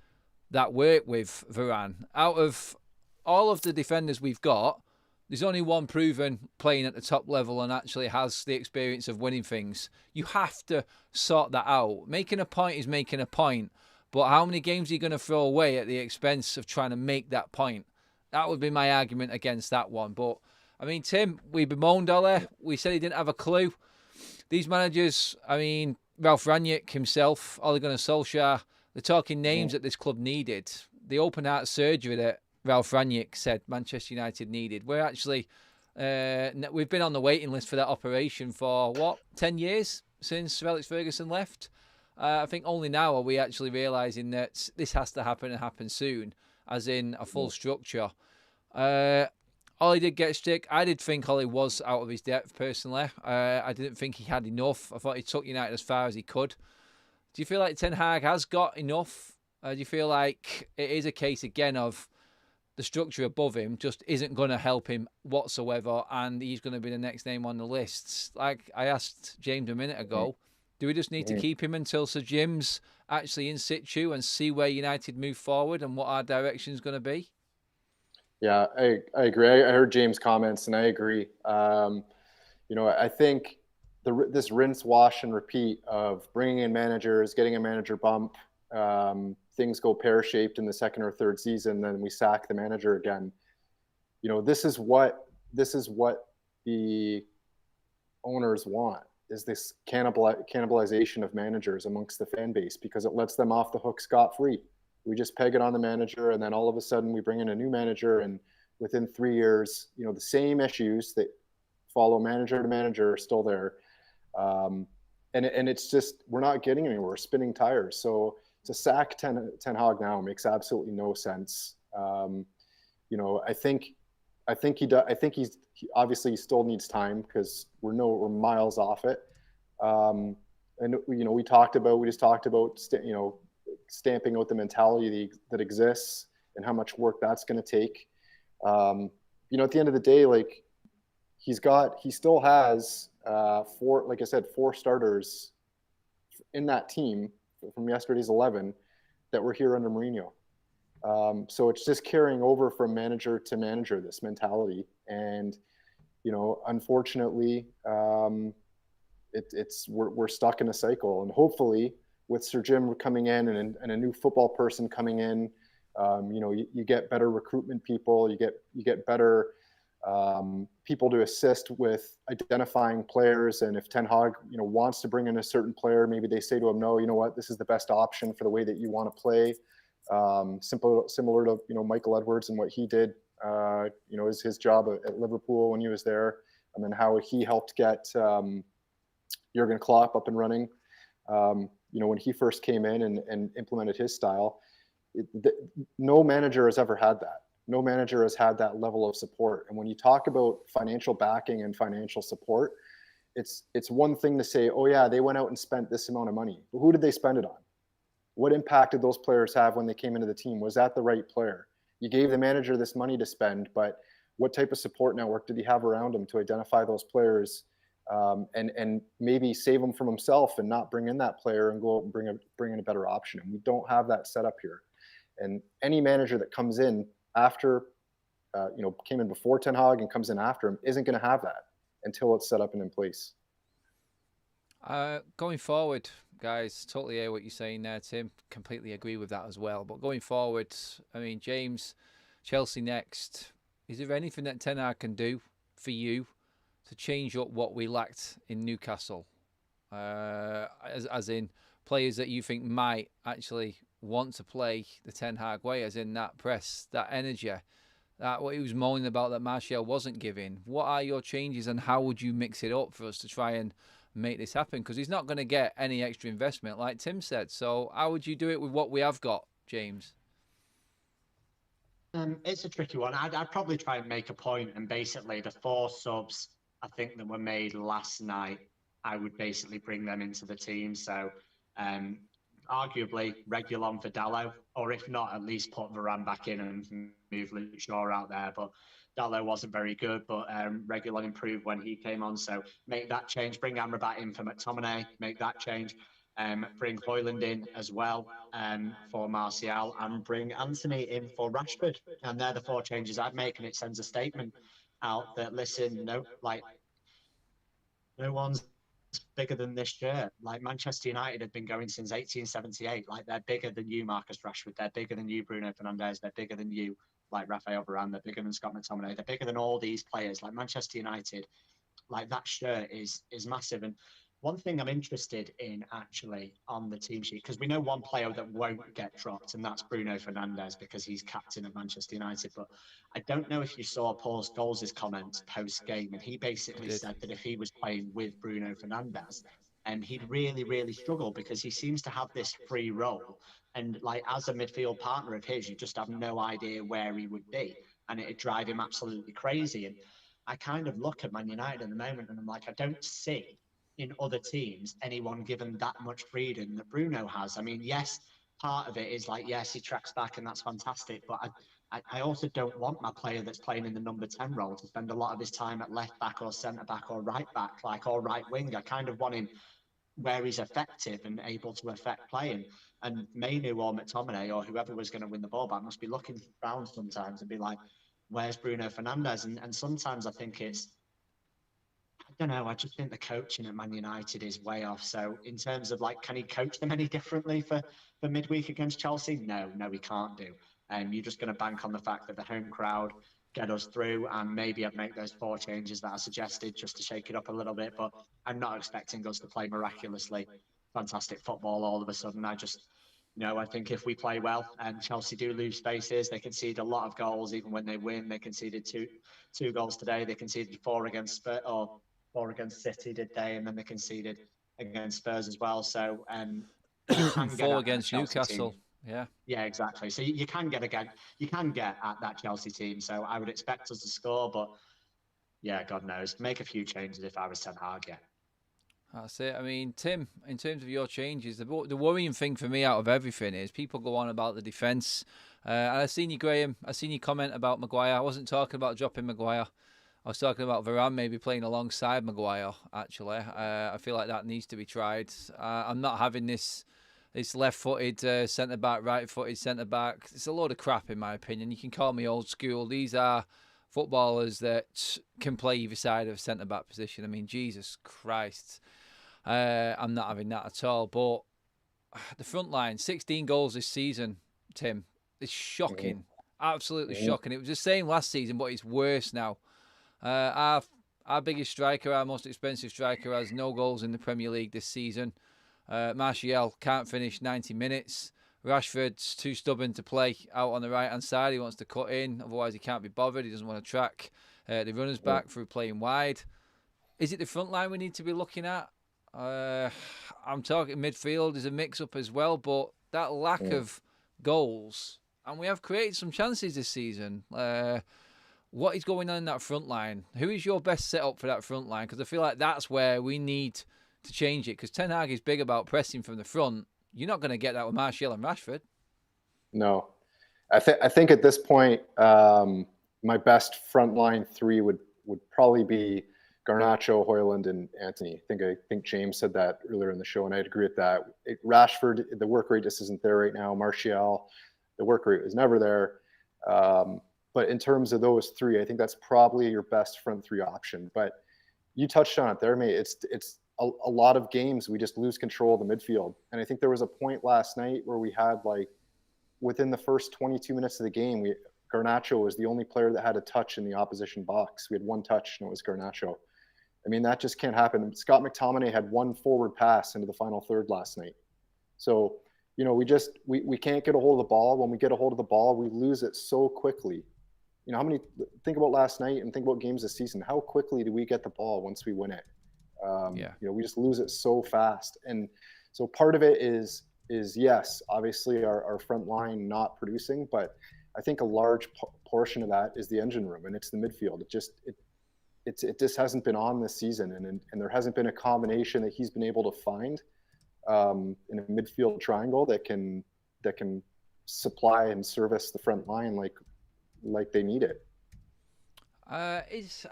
that work with Varane. Out of all of the defenders we've got, there's only one proven playing at the top level and actually has the experience of winning things. You have to sort that out. Making a point is making a point. But how many games are you going to throw away at the expense of trying to make that point? That would be my argument against that one. But, I mean, Tim, we bemoaned Ole. We said he didn't have a clue. These managers, I mean, Ralph Rangnick himself, Ole Gunnar Solskjaer, they're talking names that this club needed. The open heart surgery that Ralph Rangnick said Manchester United needed. We're actually, we've been on the waiting list for that operation for, 10 years since Alex Ferguson left? I think only now are we actually realising that this has to happen and happen soon, as in a full structure. Ollie did get stick. I did think Ollie was out of his depth, personally. I didn't think he had enough. I thought he took United as far as he could. Do you feel like Ten Hag has got enough? Do you feel like it is a case, again, of the structure above him just isn't going to help him whatsoever, and he's going to be the next name on the list? Like I asked James a minute ago, do we just need to keep him until Sir Jim's actually in situ and see where United move forward and what our direction is going to be? Yeah, I agree. I heard James' comments, and I agree. I think this rinse, wash, and repeat of bringing in managers, getting a manager bump, things go pear-shaped in the second or third season, then we sack the manager again. This is what the owners want, is this cannibalization of managers amongst the fan base, because it lets them off the hook scot-free. We just peg it on the manager, and then all of a sudden we bring in a new manager, and within 3 years, the same issues that follow manager to manager are still there. And it's just, we're not getting anywhere. We're spinning tires. So to sack Ten Hag now makes absolutely no sense. I think he obviously still needs time, because we're miles off it. And we just talked about stamping out the mentality that exists and how much work that's going to take. At the end of the day, like he still has four starters in that team from yesterday's 11 that were here under Mourinho. So it's just carrying over from manager to manager, this mentality. And, unfortunately, we're stuck in a cycle. And hopefully with Sir Jim coming in and a new football person coming in, you get better recruitment people, you get better people to assist with identifying players. And if Ten Hag, wants to bring in a certain player, maybe they say to him, no, you know what, this is the best option for the way that you want to play. Similar to, Michael Edwards and what he did, is his job at Liverpool when he was there, and then how he helped get Jurgen Klopp up and running. When he first came in and implemented his style, no manager has ever had that. No manager has had that level of support. And when you talk about financial backing and financial support, it's one thing to say, oh yeah, they went out and spent this amount of money. But who did they spend it on? What impact did those players have when they came into the team? Was that the right player? You gave the manager this money to spend, but what type of support network did he have around him to identify those players, and maybe save him from himself and not bring in that player and go out and bring in a better option? And we don't have that set up here. And any manager that comes in after, came in before Ten Hag and comes in after him isn't going to have that until it's set up and in place. Going forward, guys, totally hear what you're saying there, Tim. Completely agree with that as well. But going forward, I mean, James, Chelsea next. Is there anything that Ten Hag can do for you to change up what we lacked in Newcastle? As in players that you think might actually want to play the Ten Hag way, as in that press, that energy, that what he was moaning about that Martial wasn't giving. What are your changes, and how would you mix it up for us to try and make this happen? Because he's not going to get any extra investment, like Tim said. So how would you do it with what we have got, James? It's a tricky one. I'd probably try and make a point, and basically the 4 subs I think that were made last night, I would basically bring them into the team. So arguably Reguilon for Dallo, or if not, at least put Varane back in and move Luke Shaw out there, but Dalot wasn't very good, but Reguilon improved when he came on. So make that change. Bring Amrabat in for McTominay. Make that change. Bring Højlund in as well for Martial, and bring Anthony in for Rashford. And they're the 4 changes I'd make, and it sends a statement out that, listen, no one's bigger than this shirt. Like, Manchester United have been going since 1878. Like, they're bigger than you, Marcus Rashford. They're bigger than you, Bruno Fernandes. They're bigger than you, like Rafael Varane. They're bigger than Scott McTominay. They're bigger than all these players. Like, Manchester United, like, that shirt is massive. And one thing I'm interested in, actually, on the team sheet, because we know one player that won't get dropped, and that's Bruno Fernandes, because he's captain of Manchester United. But I don't know if you saw Paul Scholes' comments post-game, and he basically said that if he was playing with Bruno Fernandes, he'd really, really struggle, because he seems to have this free role. And, like, as a midfield partner of his, you just have no idea where he would be, and it'd drive him absolutely crazy. And I kind of look at Man United at the moment, and I'm like, I don't see in other teams anyone given that much freedom that Bruno has. I mean, yes, part of it is like, yes, he tracks back and that's fantastic, but I also don't want my player that's playing in the number 10 role to spend a lot of his time at left back or centre back or right back, like, or right wing. I kind of want him where he's effective and able to affect play. And Mainu or McTominay or whoever was going to win the ball back must be looking around sometimes and be like, where's Bruno Fernandes? And sometimes I think it's, I don't know. I just think the coaching at Man United is way off. So in terms of, like, can he coach them any differently for midweek against Chelsea? No, he can't do. You're just going to bank on the fact that the home crowd get us through, and maybe I'd make those 4 changes that I suggested just to shake it up a little bit. But I'm not expecting us to play miraculously fantastic football all of a sudden. I think if we play well, and Chelsea do lose spaces, they concede a lot of goals even when they win. They conceded two goals today. They conceded 4 against Spurs, or 4 against City, did they? And then they conceded against Spurs as well. So 4 against Newcastle. Team. Yeah, exactly. So you can get at that Chelsea team. So I would expect us to score, but yeah, God knows. Make a few changes if I was Ten Hag. Yeah. That's it. I mean, Tim, in terms of your changes, the worrying thing for me out of everything is people go on about the defence. And I've seen you, Graham. I've seen you comment about Maguire. I wasn't talking about dropping Maguire. I was talking about Varane maybe playing alongside Maguire, actually. I feel like that needs to be tried. I'm not having this left-footed centre-back, right-footed centre-back. It's a load of crap, in my opinion. You can call me old school. These are footballers that can play either side of centre-back position. I mean, Jesus Christ. I'm not having that at all. But the front line, 16 goals this season, Tim. It's shocking. Absolutely shocking. It was the same last season, but it's worse now. Our biggest striker, our most expensive striker, has no goals in the Premier League this season. Martial can't finish 90 minutes. Rashford's too stubborn to play out on the right-hand side. He wants to cut in. Otherwise, he can't be bothered. He doesn't want to track the runners back through playing wide. Is it the front line we need to be looking at? I'm talking midfield is a mix-up as well, but that lack of goals, and we have created some chances this season. What is going on in that front line? Who is your best setup for that front line? Because I feel like that's where we need to change it. Because Ten Hag is big about pressing from the front. You're not going to get that with Martial and Rashford. No. I think at this point, my best front line 3 would probably be Garnacho, Højlund, and Anthony. I think James said that earlier in the show, and I'd agree with that. Rashford, the work rate just isn't there right now. Martial, the work rate was never there. But in terms of those 3, I think that's probably your best front 3 option. But you touched on it there, mate. It's a lot of games we just lose control of the midfield. And I think there was a point last night where we had, like, within the first 22 minutes of the game, Garnacho was the only player that had a touch in the opposition box. We had 1 touch, and it was Garnacho. I mean, that just can't happen. Scott McTominay had 1 forward pass into the final third last night. So, we can't get a hold of the ball. When we get a hold of the ball, we lose it so quickly. Think about last night and think about games this season. How quickly do we get the ball once we win it? We just lose it so fast. And so part of it is yes, obviously our front line not producing, but I think a large portion of that is the engine room, and it's the midfield. It just hasn't been on this season, and there hasn't been a combination that he's been able to find in a midfield triangle that can supply and service the front line like they need it. I'm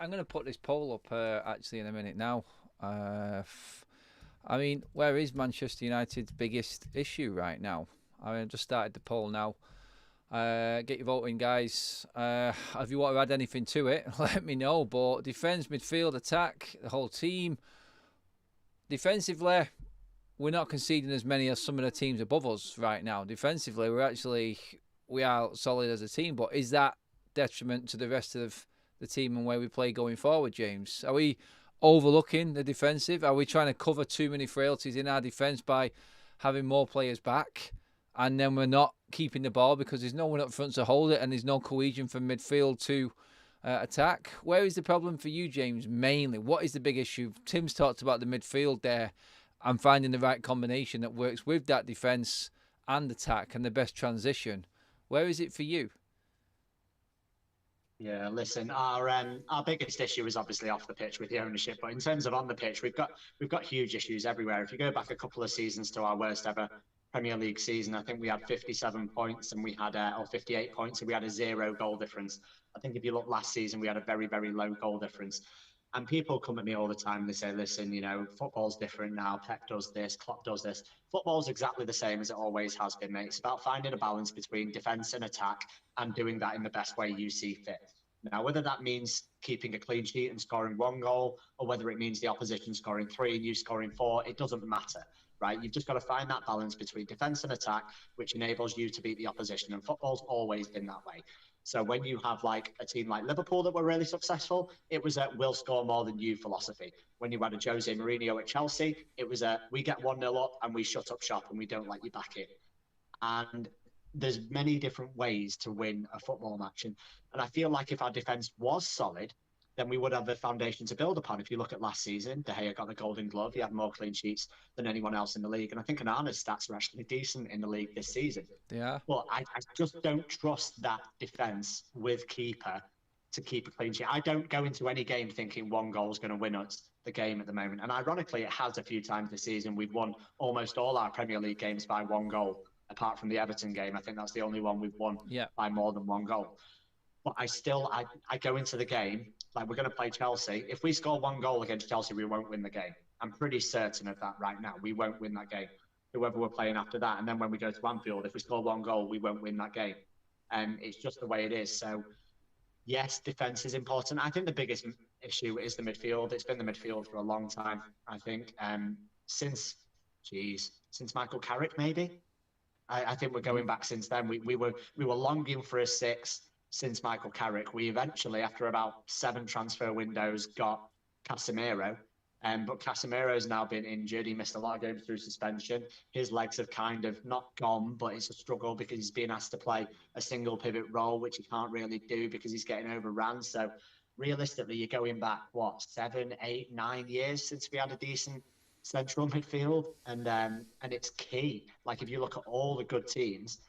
going to put this poll up actually in a minute now. I mean, where is Manchester United's biggest issue right now? I just started the poll now. Get your voting, guys. If you want to add anything to it, let me know. But defence, midfield, attack, the whole team. Defensively, we're not conceding as many as some of the teams above us right now. Defensively, we are solid as a team. But is that detriment to the rest of the team and where we play going forward, James? Are we overlooking the defensive? Are we trying to cover too many frailties in our defence by having more players back? And then we're not keeping the ball because there's no one up front to hold it and there's no cohesion from midfield to attack. Where is the problem for you, James, mainly? What is the big issue? Tim's talked about the midfield there and finding the right combination that works with that defence and attack and the best transition. Where is it for you? Yeah, listen, our biggest issue is obviously off the pitch with the ownership, but in terms of on the pitch, we've got huge issues everywhere. If you go back a couple of seasons to our worst ever Premier League season, I think we had 57 points and we had or 58 points and we had a 0 goal difference. I think if you look last season, we had a very, very low goal difference. And people come at me all the time and they say, listen, you know, football's different now. Pep does this, Klopp does this. Football's exactly the same as it always has been, mate. It's about finding a balance between defence and attack and doing that in the best way you see fit. Now, whether that means keeping a clean sheet and scoring 1 goal, or whether it means the opposition scoring 3 and you scoring 4, it doesn't matter, right? You've just got to find that balance between defence and attack, which enables you to beat the opposition. And football's always been that way. So when you have like a team like Liverpool that were really successful, it was a we'll score more than you philosophy. When you had a Jose Mourinho at Chelsea, it was a we get 1-0 up and we shut up shop and we don't let you back in. And there's many different ways to win a football match. And I feel like if our defence was solid, then we would have a foundation to build upon. If you look at last season, De Gea got the Golden Glove. He had more clean sheets than anyone else in the league. And I think Onana's stats are actually decent in the league this season. Yeah. Well, I just don't trust that defence with keeper to keep a clean sheet. I don't go into any game thinking 1 goal is going to win us the game at the moment. And ironically, it has a few times this season. We've won almost all our Premier League games by 1 goal, apart from the Everton game. I think that's the only one we've won by more than 1 goal. But I go into the game like we're going to play Chelsea. If we score 1 goal against Chelsea, we won't win the game. I'm pretty certain of that right now. We won't win that game, whoever we're playing after that. And then when we go to Anfield, if we score 1 goal, we won't win that game. And it's just the way it is. So, yes, defence is important. I think the biggest issue is the midfield. It's been the midfield for a long time, I think. Since Michael Carrick, maybe. I think we're going back since then. We were longing for a 6 since Michael Carrick. We eventually, after about 7 transfer windows, got Casemiro. But Casemiro's now been injured. He missed a lot of games through suspension. His legs have kind of not gone, but it's a struggle because he's being asked to play a single pivot role, which he can't really do because he's getting overrun. So realistically, you're going back, 7, 8, 9 years since we had a decent central midfield, and it's key. Like if you look at all the good teams,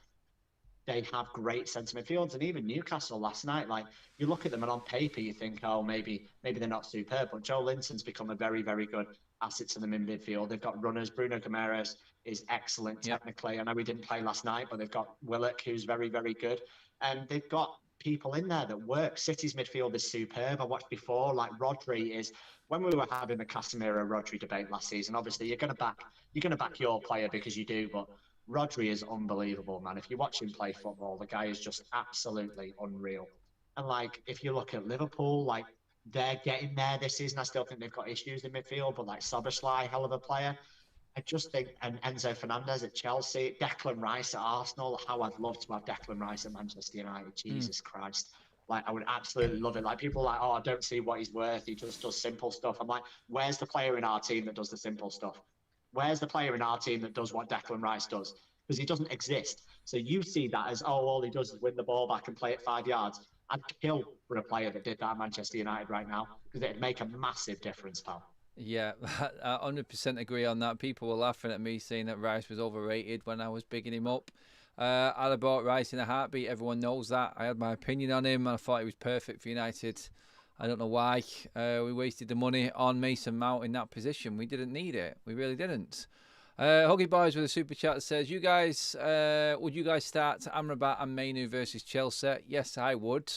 they have great centre midfields, and even Newcastle last night. Like you look at them, and on paper you think, oh, maybe they're not superb, but Joe Linton's become a very, very good asset to them in midfield. They've got runners. Bruno Guimaraes is excellent technically. I know we didn't play last night, but they've got Willock, who's very, very good, and they've got people in there that work. City's midfield is superb. I watched before, like Rodri is. When we were having the Casemiro-Rodri debate last season, obviously you're going to back your player because you do, but Rodri is unbelievable, man. If you watch him play football, the guy is just absolutely unreal. And like, if you look at Liverpool, like they're getting there this season. I still think they've got issues in midfield, but like Szoboszlai, hell of a player. I just think, and Enzo Fernandez at Chelsea, Declan Rice at Arsenal. How I'd love to have Declan Rice at Manchester United. Jesus Christ. Like, I would absolutely love it. Like, people are like, oh, I don't see what he's worth. He just does simple stuff. I'm like, where's the player in our team that does the simple stuff? Where's the player in our team that does what Declan Rice does? Because he doesn't exist. So you see that as, oh, all he does is win the ball back and play it 5 yards. I'd kill for a player that did that at Manchester United right now, because it'd make a massive difference, pal. Yeah, I 100% agree on that. People were laughing at me saying that Rice was overrated when I was bigging him up. I'd have bought Rice in a heartbeat. Everyone knows that. I had my opinion on him and I thought he was perfect for United. I don't know why we wasted the money on Mason Mount in that position. We didn't need it. We really didn't. Huggy Boys with a super chat says, "You guys, would you guys start Amrabat and Mainu versus Chelsea?" Yes, I would.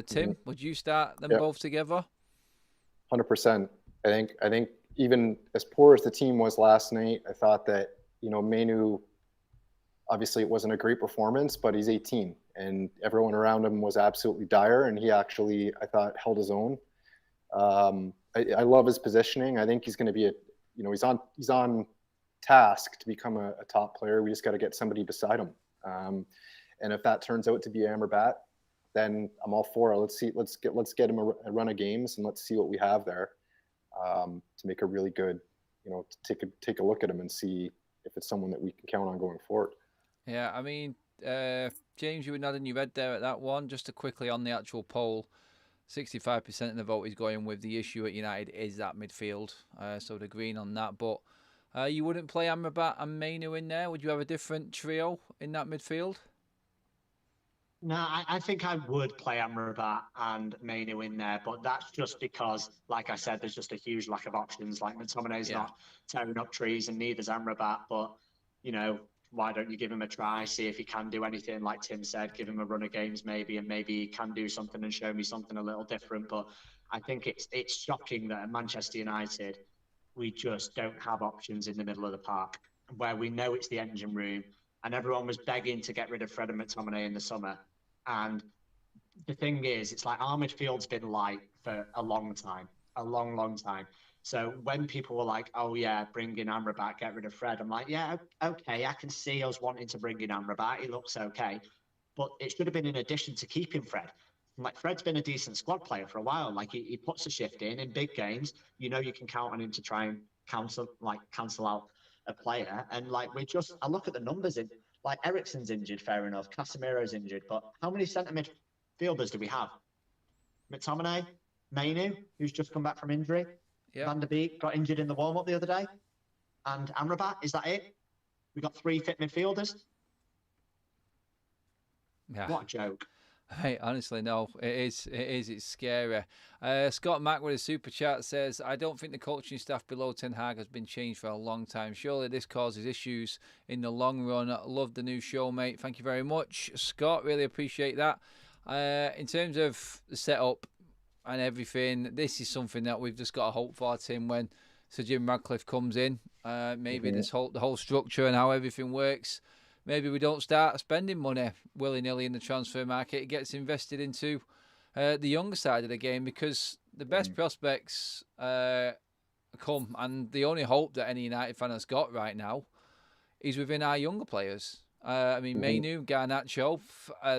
Tim, would you start them both together? 100%. I think even as poor as the team was last night, I thought that, Mainu, obviously it wasn't a great performance, but he's 18 and everyone around him was absolutely dire. And he actually, I thought, held his own. I love his positioning. I think he's going to be he's on task to become a top player. We just got to get somebody beside him. And if that turns out to be Amrabat, then I'm all for it. Let's get him a run of games and let's see what we have there, to make a really good, to take a look at him and see if it's someone that we can count on going forward. Yeah, I mean, James, you were nodding your head there at that one. Just to quickly on the actual poll, 65% of the vote is going with the issue at United is that midfield. So they're green on that. But you wouldn't play Amrabat and Mainu in there? Would you have a different trio in that midfield? No, I think I would play Amrabat and Mainu in there, but that's just because, like I said, there's just a huge lack of options. Like McTominay's not tearing up trees, and neither's Amrabat. But why don't you give him a try, see if he can do anything? Like Tim said, give him a run of games maybe, and maybe he can do something and show me something a little different. But I think it's shocking that at Manchester United we just don't have options in the middle of the park, where we know it's the engine room, and everyone was begging to get rid of Fred and McTominay in the summer. And the thing is, it's like our midfield's been light for a long time, a long, long time. So when people were like, "Oh yeah, bring in Amrabat, get rid of Fred," I'm like, "Yeah, okay, I can see us wanting to bring in Amrabat. He looks okay, but it should have been in addition to keeping Fred. Like Fred's been a decent squad player for a while. Like he puts a shift in big games. You can count on him to try and cancel out a player. And I look at the numbers in. Like Eriksen's injured, fair enough. Casemiro's injured, but how many centre midfielders do we have? McTominay, Mainu, who's just come back from injury. Yep. Van der Beek got injured in the warm-up the other day. And Amrabat, is that it? We got 3 fit midfielders? Yeah. What a joke. Hey, honestly, no, it's scary. Scott Mack with a super chat says, "I don't think the coaching staff below Ten Hag has been changed for a long time. Surely this causes issues in the long run. Love the new show, mate." Thank you very much, Scott. Really appreciate that. In terms of the setup and everything, this is something that we've just got to hope for, Tim, when Sir Jim Ratcliffe comes in. Maybe the whole structure and how everything works. Maybe we don't start spending money willy-nilly in the transfer market. It gets invested into the younger side of the game, because the best prospects come, and the only hope that any United fan has got right now is within our younger players. Mainu, Garnacho,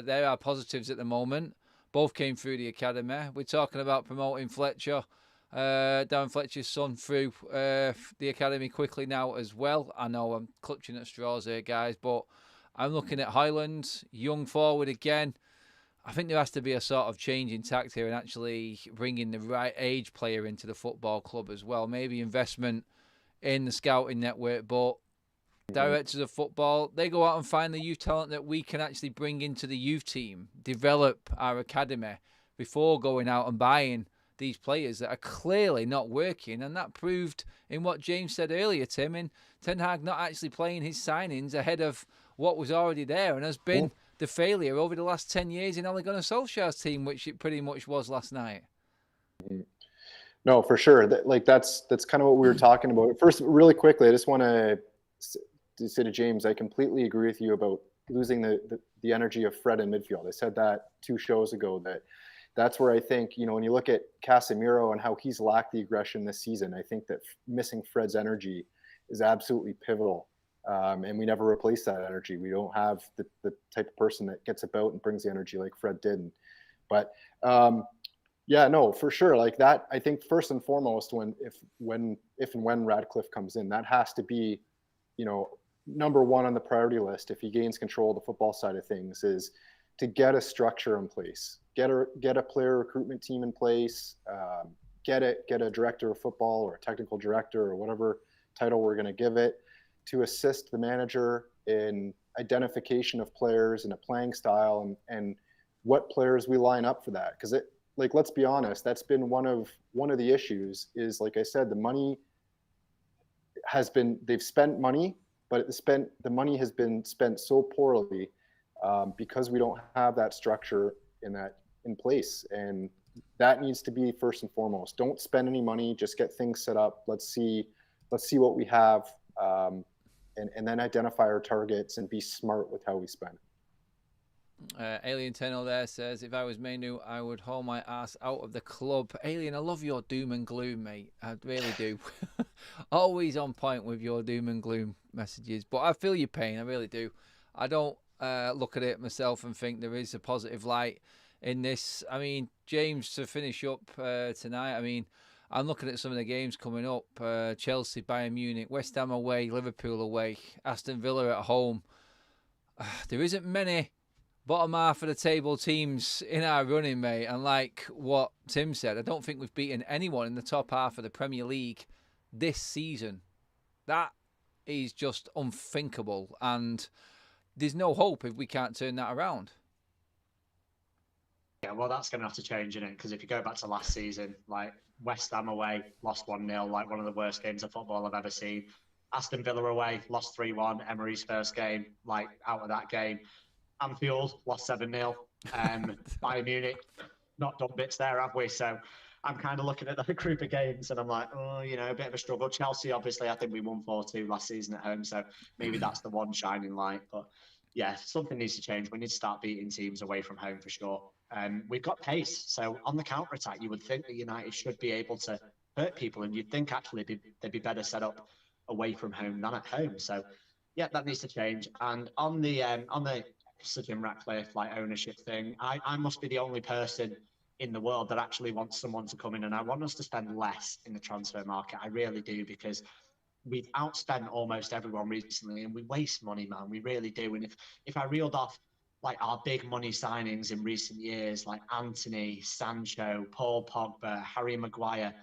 there are positives at the moment. Both came through the academy. We're talking about promoting Fletcher, Darren Fletcher's son, through the academy quickly now as well. I know I'm clutching at straws here, guys, but I'm looking at Highland, young forward again. I think there has to be a sort of change in tact here and actually bringing the right age player into the football club as well. Maybe investment in the scouting network, but directors of football, they go out and find the youth talent that we can actually bring into the youth team, develop our academy before going out and buying these players that are clearly not working. And that proved in what James said earlier, Tim, in Ten Hag not actually playing his signings ahead of what was already there, and has been the failure over the last 10 years in Ole Gunnar Solskjaer's team, which it pretty much was last night. No, for sure. That's kind of what we were talking about. First, really quickly, I just want to say to James, I completely agree with you about losing the energy of Fred in midfield. I said that 2 shows ago, that's where I think, when you look at Casemiro and how he's lacked the aggression this season, I think that missing Fred's energy is absolutely pivotal. And we never replace that energy. We don't have the type of person that gets about and brings the energy like Fred did. But yeah, no, for sure. Like that, I think first and foremost, if and when Radcliffe comes in, that has to be, number 1 on the priority list if he gains control of the football side of things, is to get a structure in place, get a player recruitment team in place, get a director of football or a technical director or whatever title we're going to give it, to assist the manager in identification of players and a playing style and what players we line up for that. Because let's be honest, that's been one of the issues is, like I said, the money they've spent money, but the money has been spent so poorly because we don't have that structure in place, and that needs to be first and foremost. Don't spend any money, just get things set up. Let's see what we have, and then identify our targets and be smart with how we spend. Alien Tenno there says, if I was Manu, I would haul my ass out of the club. Alien, I love your doom and gloom, mate. I really do. Always on point with your doom and gloom messages. But I feel your pain, I really do. I don't look at it myself and think there is a positive light in this. I mean, James, to finish up tonight, I mean, I'm looking at some of the games coming up. Chelsea, Bayern Munich, West Ham away, Liverpool away, Aston Villa at home. There isn't many bottom half of the table teams in our running, mate. And like what Tim said, I don't think we've beaten anyone in the top half of the Premier League this season. That is just unthinkable. And there's no hope if we can't turn that around. Yeah, well, that's going to have to change, isn't it? Because if you go back to last season, like West Ham away, lost 1-0, like one of the worst games of football I've ever seen. Aston Villa away, lost 3-1, Emery's first game, like out of that game. Anfield, lost 7-0. Bayern Munich, not done bits there, have we? So I'm kind of looking at that group of games and I'm like, oh, you know, a bit of a struggle. Chelsea, obviously, I think we won 4-2 last season at home. So maybe that's the one shining light. But yeah, something needs to change. We need to start beating teams away from home for sure. We've got pace. So on the counter-attack, you would think that United should be able to hurt people. And you'd think actually they'd be better set up away from home than at home. So yeah, that needs to change. And on the Sir Jim Ratcliffe like ownership thing, I must be the only person in the world that actually wants someone to come in, and I want us to spend less in the transfer market. I really do, because we've outspent almost everyone recently and we waste money, man. We really do. And if I reeled off like our big money signings in recent years, like Anthony, Sancho, Paul Pogba, Harry Maguire,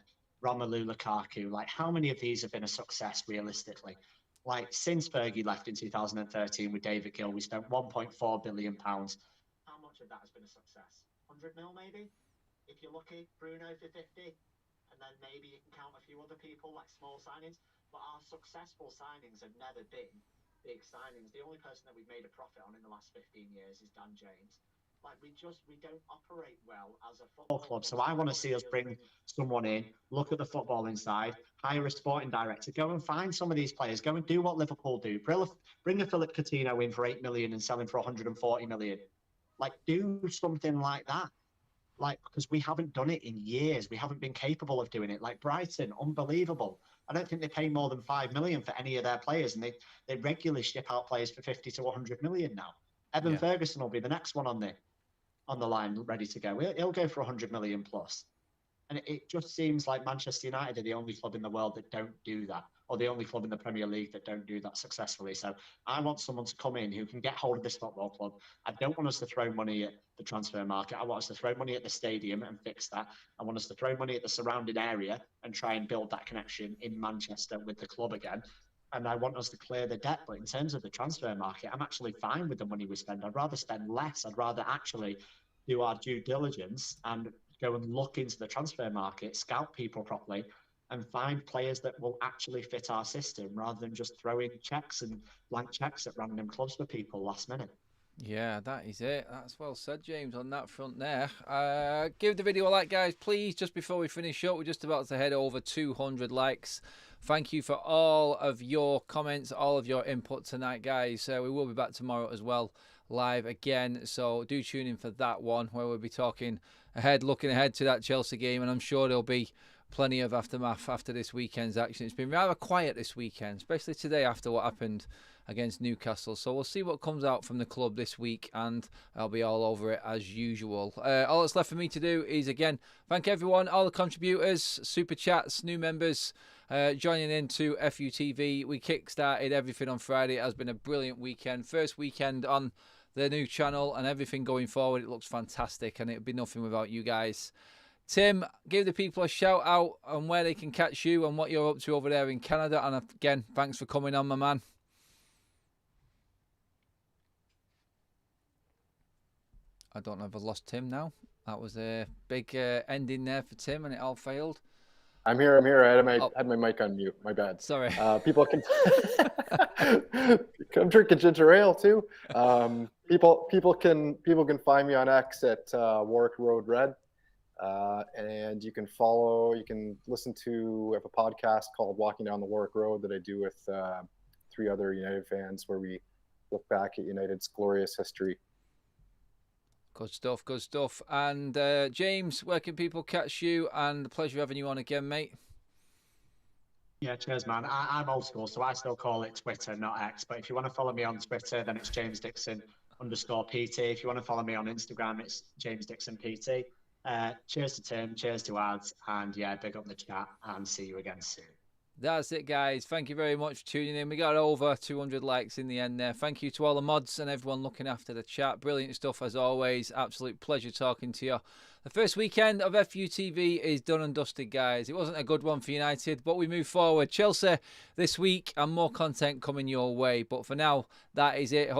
Romelu Lukaku, like how many of these have been a success realistically? Like since Fergie left in 2013 with David Gill, we spent £1.4 billion. How much of that has been a success? 100 mil maybe? If you're lucky, Bruno for 50. And then maybe you can count a few other people like small signings. But our successful signings have never been big signings. The only person that we've made a profit on in the last 15 years is Dan James. Like we don't operate well as a football club. So I want to see us bring someone in, look at the football inside, hire a sporting director, go and find some of these players, go and do what Liverpool do. Bring a Philip Coutinho in for 8 million and sell him for 140 million. Like do something like that. Like, because we haven't done it in years. We haven't been capable of doing it. Like Brighton, unbelievable. I don't think they pay more than 5 million for any of their players. And they regularly ship out players for 50 to 100 million now. Evan Ferguson will be the next one on the line ready to go. He'll go for 100 million plus. And it just seems like Manchester United are the only club in the world that don't do that, or the only club in the Premier League that don't do that successfully. So I want someone to come in who can get hold of this football club. I don't want us to throw money at the transfer market. I want us to throw money at the stadium and fix that. I want us to throw money at the surrounding area and try and build that connection in Manchester with the club again. And I want us to clear the debt. But in terms of the transfer market, I'm actually fine with the money we spend. I'd rather spend less. I'd rather actually do our due diligence and go and look into the transfer market, scout people properly, and find players that will actually fit our system rather than just throwing checks and blank checks at random clubs for people last minute. Yeah, that is it. That's well said, James, on that front there. Give the video a like, guys, please, just before we finish up. We're just about to head over 200 likes. Thank you for all of your comments, all of your input tonight, guys. We will be back tomorrow as well, live again. So do tune in for that one, where we'll be talking looking ahead to that Chelsea game. And I'm sure there'll be plenty of aftermath after this weekend's action. It's been rather quiet this weekend, especially today after what happened against Newcastle. So we'll see what comes out from the club this week, and I'll be all over it as usual. All that's left for me to do is, again, thank everyone, all the contributors, super chats, new members, joining into FUTV. We kick-started everything on Friday. It has been a brilliant weekend. First weekend on the new channel, and everything going forward, it looks fantastic, and it'd be nothing without you guys. Tim, give the people a shout out on where they can catch you and what you're up to over there in Canada. And again, thanks for coming on, my man. I don't know if I've lost Tim now. That was a big ending there for Tim, and it all failed. I'm here. I had my mic on mute. My bad. Sorry. People can come drinking ginger ale too. People can find me on X at Warwick Road Red, and you can listen to a podcast called Walking Down the Warwick Road that I do with 3 other United fans, where we look back at United's glorious history. Good stuff, good stuff. And James, where can people catch you? And the pleasure having you on again, mate. Yeah, cheers, man. I'm old school, so I still call it Twitter, not X. But if you want to follow me on Twitter, then it's JamesDixon_PT. If you want to follow me on Instagram, it's JamesDixonPT. Cheers to Tim, cheers to Ads, and yeah, big up the chat, and see you again soon. That's it, guys. Thank you very much for tuning in. We got over 200 likes in the end there. Thank you to all the mods and everyone looking after the chat. Brilliant stuff as always. Absolute pleasure talking to you. The first weekend of FUTV is done and dusted, guys. It wasn't a good one for United, but we move forward. Chelsea this week and more content coming your way. But for now, that is it.